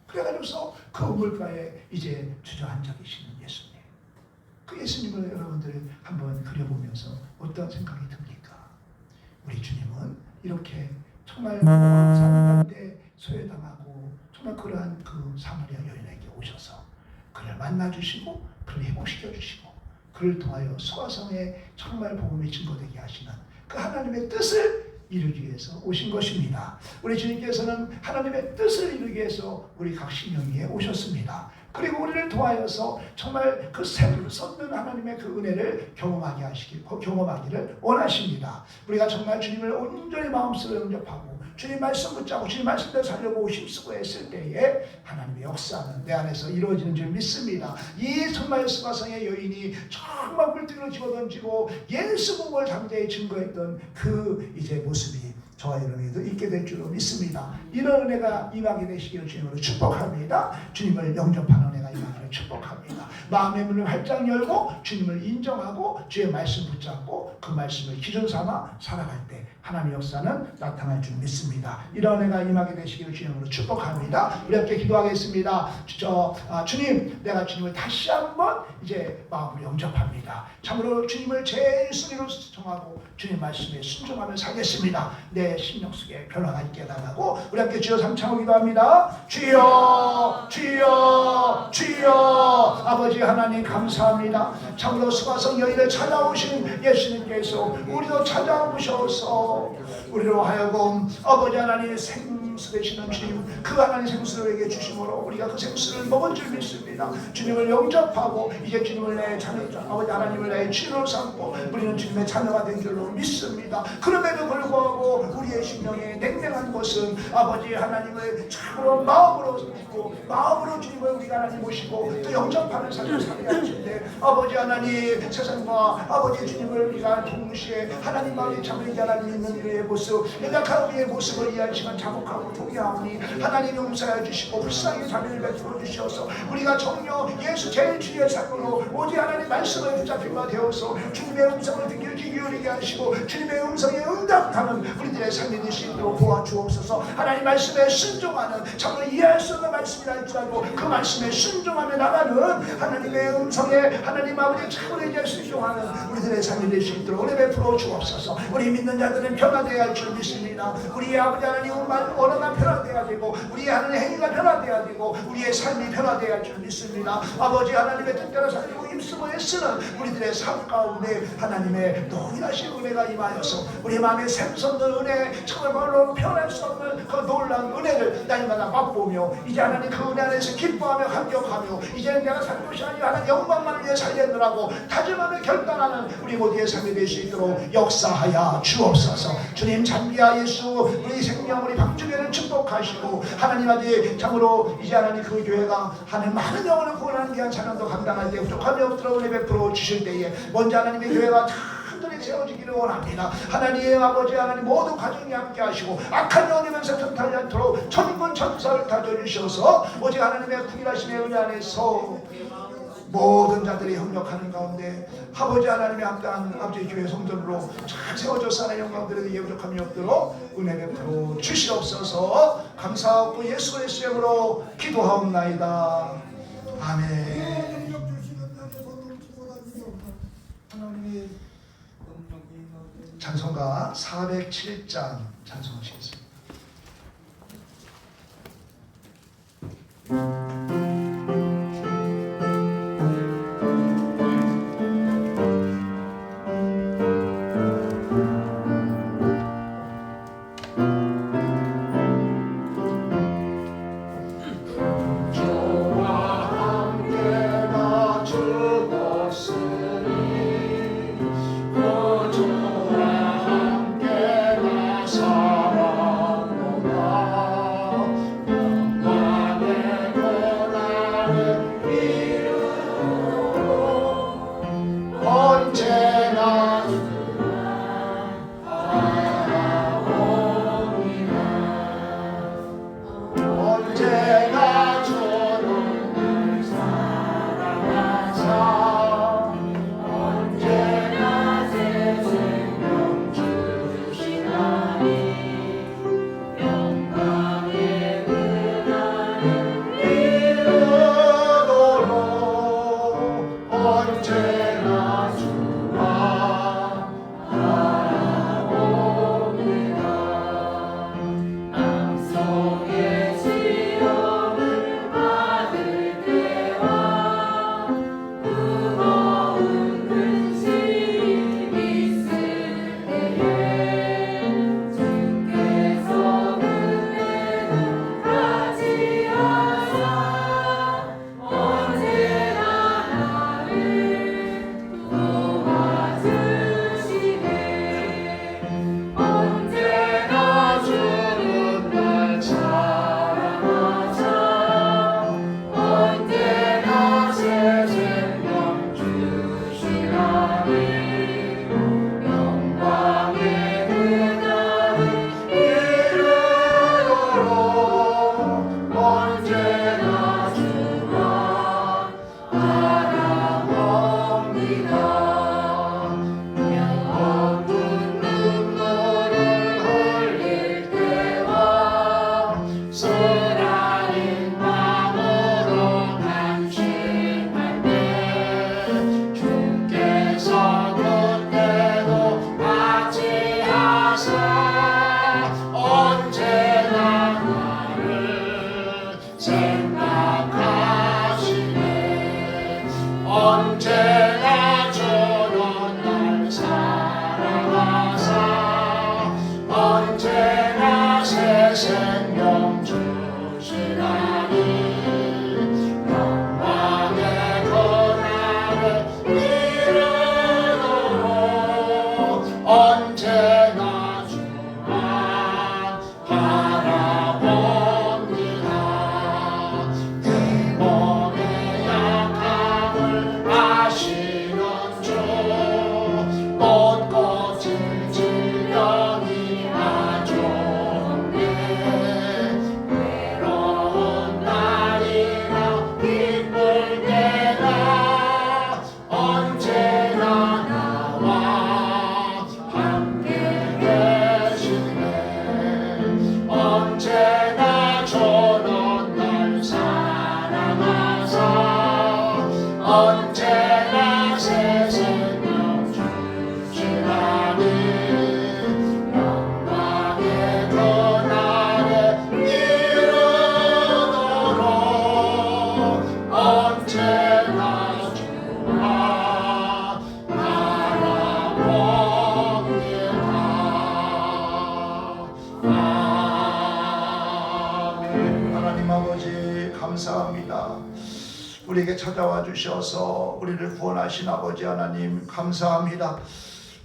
그래가지고서 그 우물가에 이제 주저앉아 계시는 예수님. 그 예수님을 여러분들 한번 그려보면서 어떤 생각이 듭니까? 우리 주님은 이렇게 정말 삶가운데 소외당하고 정말 그러한 그 사마리아 여인에게 오셔서 그를 만나주시고 그를 회복시켜주시고 그를 통하여 수가성에 정말 복음이 증거되게 하시는 그 하나님의 뜻을 이루기 위해서 오신 것입니다. 우리 주님께서는 하나님의 뜻을 이루기 위해서 우리 각 신령위에 오셨습니다. 그리고 우리를 도하여서 정말 그 샘솟는 하나님의 그 은혜를 경험하기를 원하십니다. 우리가 정말 주님을 온전히 마음속으로 영접하고 주님 말씀 붙잡고 주님 말씀대로 살려고 힘쓰고 했을 때에 하나님의 역사는 내 안에서 이루어지는 줄 믿습니다. 이 정말 수가성의 여인이 정말 물등으로 집어던지고 예수 몸을 담대히 증거했던 그 이제 모습이 저와 여러분에게도 있게 될 줄로 믿습니다. 이런 은혜가 임하게 되시기를 주님으로 축복합니다. 주님을 영접하는 은혜가 임하기를 축복합니다. 마음의 문을 활짝 열고 주님을 인정하고 주의 말씀 붙잡고 그 말씀을 기준 삼아 살아갈 때 하나님의 역사는 나타날 줄 믿습니다. 이런 은혜가 임하게 되시기를 주님으로 축복합니다. 우리 함께 기도하겠습니다. 주님, 내가 주님을 다시 한번 이제 마음으로 영접합니다. 참으로 주님을 제 1순위로 정하고 주님 말씀에 순종하며 살겠습니다. 내 심령 속에 변화가 있게 달라고 우리 함께 주여 삼창을 기도합니다. 주여 주여 주여. 아버지 하나님 감사합니다. 참으로 수가성 여인을 찾아오신 예수님께서 우리도 찾아오셔서 우리로 하여금 아버지 하나님의 생수 되시는 주님 그 하나님 생수를 우리에게 주심으로 우리가 그 생수를 먹은 줄 믿습니다. 주님을 영접하고 이제 주님을 내 자녀 아버지 하나님을 내 주로 삼고 우리는 주님의 자녀가 된 줄로 믿습니다. 그럼에도 불구하고 우리의 심령에 냉랭한 것은 아버지 하나님을 참으로 마음으로 믿고 마음으로 주님을 우리가 하나님 모시고 또 영접하는 삶을 살아야 하는데 아버지 하나님 세상과 아버지 주님을 우리가 동시에 하나님 마음에 참으리 하나님 있는 우리의 모습 연약한 우리의 모습을 이해할 시간 자복하고 기도하고 통회하오니 하나님 용서해 주시고 불쌍히 자비를 베풀어 주셔서 우리가 정녕 예수 제일 주의 삶으로 오직 하나님 말씀을 붙잡힌 바 되어서 주님의 음성을 듣기를 귀 기울이게 하시고 주님의 음성에 응답하는 우리들의 삶이 될 수 있도록 도와주옵소서. 하나님 말씀에 순종하는 참으로 이해할 수 없는 말씀이라 할지라도 그 말씀에 순종하며 나가는 하나님의 음성에 하나님 아버지 참으로 이제 순종하는 우리들의 삶이 될 수 있도록 은혜 베풀어 주옵소서. 우리 믿는 자들은 변화되어야 할 줄 믿습니다. 우리의 아버지 하나님은 언어가 변화되어야 되고 우리의 하나님의 행위가 변화되어야 되고 우리의 삶이 변화되어야 할 줄 믿습니다. 아버지 하나님의 뜻대로 살고 힘쓰고 애쓰는 우리들의 삶 가운데 하나님의 동일하신 은혜가 임하여서 우리 마음에 샘솟는 은혜 정말로 표현할 수 없는 그 놀라운 은혜를 날마다 맛보며 이제 하나님 그 은혜 안에서 기뻐하며 감격하며 이제는 내가 살 것이 아니라 하나님 영광만을 위해 살겠노라고 다짐하며 결단하는 우리 모두의 삶이 될 수 있도록 역사하여 주옵소서. 주님 찬미하 예수 우리 생명 우리 방주교를 축복하시고 하나님 아버지 참으로 이제 하나님 그 교회가 하나님 많은 영혼을 구원하는 귀한 찬양도 감당할 때 부족함이 없도록 은혜 베풀어 주실 때에 먼저 하나님의 교회가 단단히 세워지기를 원합니다. 하나님 아버지 하나님 모든 가정이 함께 하시고 악한 영혼에면서 전타하지 않도록 천군 천사를 다져주셔서 오직 하나님의 풍일하심의 은혜 안에서 모든 자들이 협력하는 가운데 아버지 하나님의 합당한 아버지 교회 성전으로 잘 세워져서 하나님 영광들에게 예부족함이 없도록 은혜 베풀어 주시옵소서. 감사하고 예수 그리스도의 이름으로 기도하옵나이다. 아멘. 찬송가 407장 찬송하시겠습니다. 언제나 주 감사합니다. 우리에게 찾아와 주셔서 우리를 구원하신 아버지 하나님 감사합니다.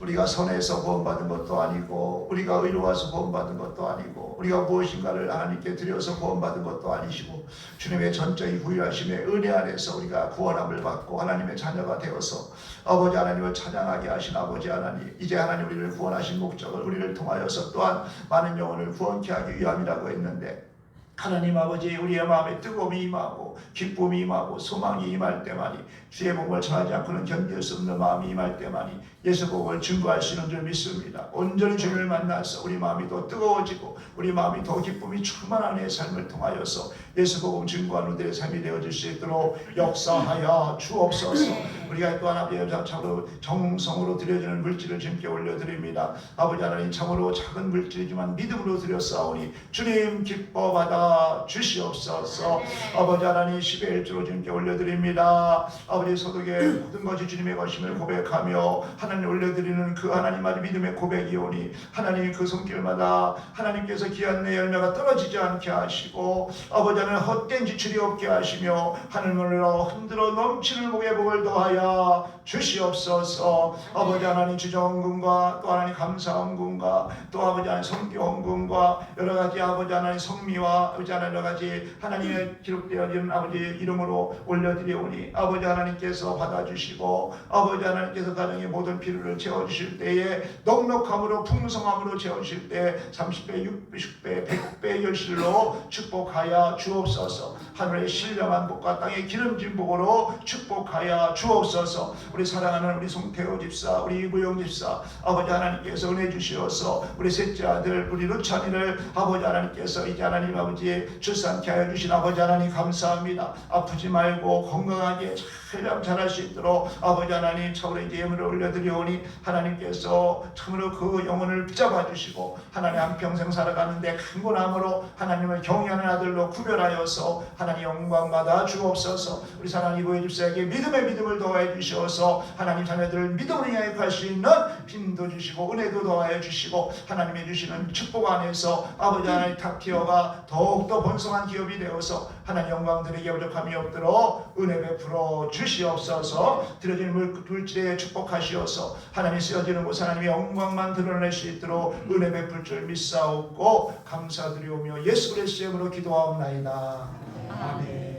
우리가 선해서 구원받은 것도 아니고 우리가 의로워서 구원받은 것도 아니고 우리가 무엇인가를 하나님께 드려서 구원받은 것도 아니시고 주님의 전적인 구일하심의 은혜 안에서 우리가 구원함을 받고 하나님의 자녀가 되어서 아버지 하나님을 찬양하게 하신 아버지 하나님, 이제 하나님 우리를 구원하신 목적을 우리를 통하여서 또한 많은 영혼을 구원케 하기 위함이라고 했는데, 하나님 아버지, 우리의 마음에 뜨거움이 임하고 기쁨이 임하고 소망이 임할 때만이, 주의 복을 전하지 않고는 견딜 수 없는 마음이 임할 때만이 예수 복을 증거할 수 있는 줄 믿습니다. 온전히 주님을 만나서 우리 마음이 더 뜨거워지고 우리 마음이 더 기쁨이 충만한 의 삶을 통하여서 예수 복음 증거하는 우리의 삶이 되어질 수 있도록 역사하여 주옵소서. 우리가 또한 아버지 참으로 정성으로 드려지는 물질을 주님께 올려드립니다. 아버지 하나님, 참으로 작은 물질이지만 믿음으로 드렸사오니 주님 기뻐 받아 주시옵소서. 아버지 하나님, 10의 1조로 주님께 올려드립니다. 아버지, 소득의 모든 것이 주님의 것임을 고백하며 하나님 올려드리는 그 하나님 아버지 믿음의 고백이오니 하나님 그 손길마다 하나님께서 귀한 내 열매가 떨어지지 않게 하시고 아버지 하나님 헛된 지출이 없게 하시며 하늘문으로 흔들어 넘치는 복의 복을 더하여 주시옵소서. 아버지 하나님, 주정금과 또 하나님 감사헌금과 또 아버지 하나님 성교헌금과 여러가지 아버지 하나님 성미와 아버지 하나님 여러가지 하나님의 기록되어진 아버지 이름으로 올려드리오니 아버지 하나님께서 받아주시고 아버지 하나님께서 가정의 모든 필요를 채워주실 때에 넉넉함으로 풍성함으로 채워주실 때 30배, 60배, 100배 열실로 축복하여 주옵소서. 하늘의 신령한 복과 땅의 기름진 복으로 축복하여 주옵소서. 우리 사랑하는 우리 송태호 집사, 우리 이부영 집사, 아버지 하나님께서 은혜 주시어서 우리 셋째 아들 우리 루찬이를 아버지 하나님께서 이제 하나님 아버지 출산케 하여 주신 아버지 하나님 감사합니다. 아프지 말고 건강하게 잘 자랄 수 있도록 아버지 하나님 참으로 이제 예물을 올려드리오니 하나님께서 참으로 그 영혼을 붙잡아 주시고 하나님 한평생 살아가는데 강건함으로 하나님을 경외하는 아들로 구별하여서 하나님 영광 받아 주옵소서. 우리 사랑하는 이보의 집사에게 믿음의 믿음을 더하여 주시어서 하나님 자녀들을 믿음으로 양육할 수 있는 힘도 주시고 은혜도 더하여 주시고 하나님이 주시는 축복 안에서 아버지 하나님 탁티어가 더욱더 번성한 기업이 되어서 하나님 영광 드리게 부족함이 없도록 은혜 베풀어 주시옵소서. 드려지는 물질에 축복하시어서 하나님이 쓰여지는 곳 하나님의 영광만 드러낼 수 있도록 은혜 베풀 줄 믿사옵고 감사드리오며 예수 그리스도의 이름으로 기도하옵나이다. 아멘.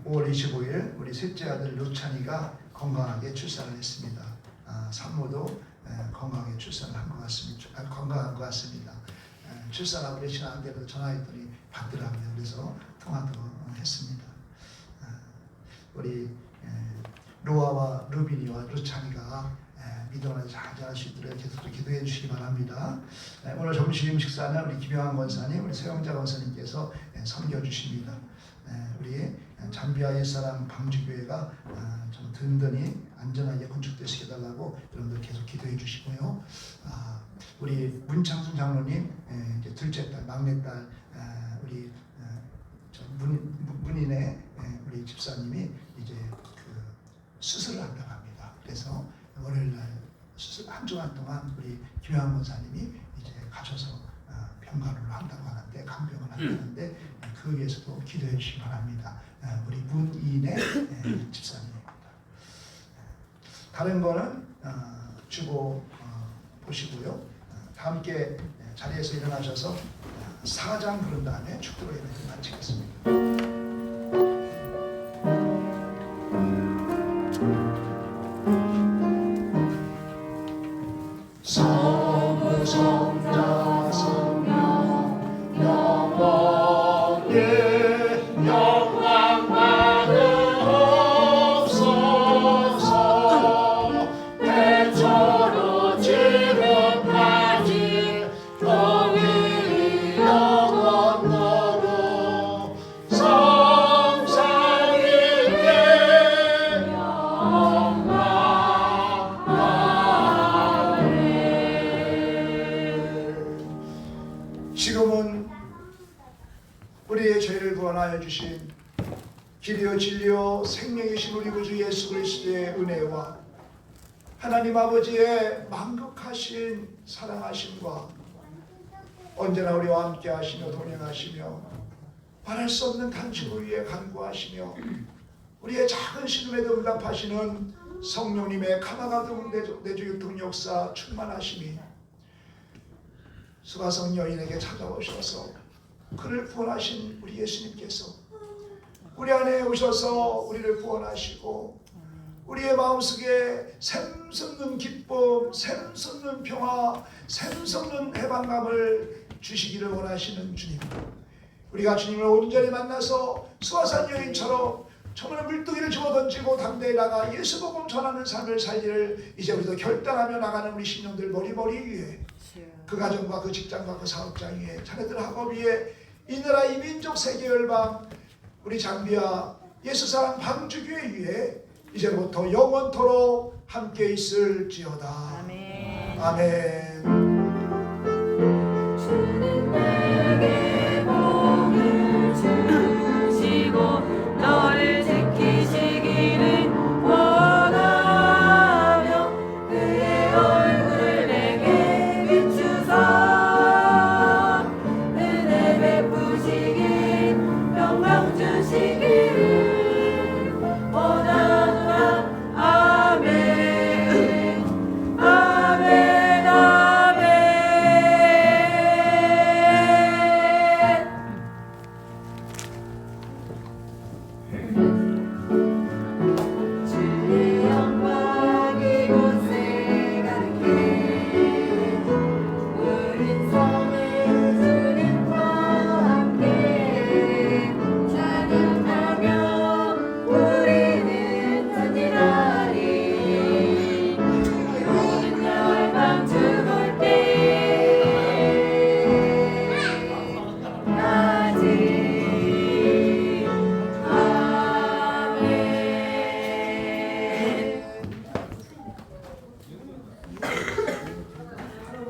(5월 25일) 우리 셋째 아들 루찬이가 건강하게 출산을 했습니다. 산모도 건강하게 출산을 한 것 같습니다. 건강한 것 같습니다. 출산하고 계신 안대로 전화했더니 받더라고요. 그래서 통화도 했습니다. 우리 로아와 루빈이와 루찬이가 믿음을 잘 자랄 수 있도록 계속 기도해 주시기 바랍니다. 오늘 점심 식사는 우리 김영환 권사님, 우리 서영자 권사님께서 섬겨주십니다. 우리 잠비아 옛사람 방주교회가 좀 든든히 안전하게 건축되시게 해달라고 여러분들 계속 기도해 주시고요. 우리 문창순 장로님 이제 둘째 딸, 막내 딸 우리 문인의 우리 집사님이 이제 그 수술을 한다고 합니다. 그래서 월요일날 수술 한 주간 동안 우리 김영환 권사님이 이제 가셔서 병간호를 한다고 하는데 간병을 한다는데 그 위해서도 기도해 주시기 바랍니다. 우리 문인의 집사님입니다. 다른 거는 주보 보시고요. 다 함께 자리에서 일어나셔서 사장 부른 다음에 축도로 예배를 마치겠습니다. 성자 성령 영원히 영광 받으옵소서. 태초로 지금까지 동일이 영원토록 성삼위일체 영광. 지금은 우리의 죄를 구원하여 주신 길이요 진리요 생명이신 우리 구주 예수 그리스도의 은혜와 하나님 아버지의 만극하신 사랑하심과 언제나 우리와 함께 하시며 동행하시며 말할 수 없는 단축을 위해 간구하시며 우리의 작은 신음에도 응답하시는 성령님의 가마가득 내주 능력사 충만하심이 수가성 여인에게 찾아오셔서 그를 구원하신 우리 예수님께서 우리 안에 오셔서 우리를 구원하시고 우리의 마음속에 샘솟는 기쁨, 샘솟는 평화, 샘솟는 해방감을 주시기를 원하시는 주님, 우리가 주님을 온전히 만나서 수아산 여인처럼 처음에는 물두기를 집어던지고 당대에 나가 예수복음 전하는 삶을 살기를 이제 우리도 결단하며 나가는 우리 신령들 머리머리 위에 그 가정과 그 직장과 그 사업장 위에 자네들 학업 위에 이 나라 이 민족 세계 열방 우리 장비와 예수사랑 방주교회 위에 이제부터 영원토록 함께 있을지어다. 아멘. 아멘. 주는 내게 복을 주시고 너를 지키시기를 원하며 그의 얼굴을 내게 비추사 은혜 베푸시길 평강 주시기를 원하노라. 아멘. 아멘. 아멘. 주의 영광 이곳에 가득해 우린 성의 주님과 함께 찬양하며 우리는 전진하리. 모든 열방 죽을 때까지. 아멘.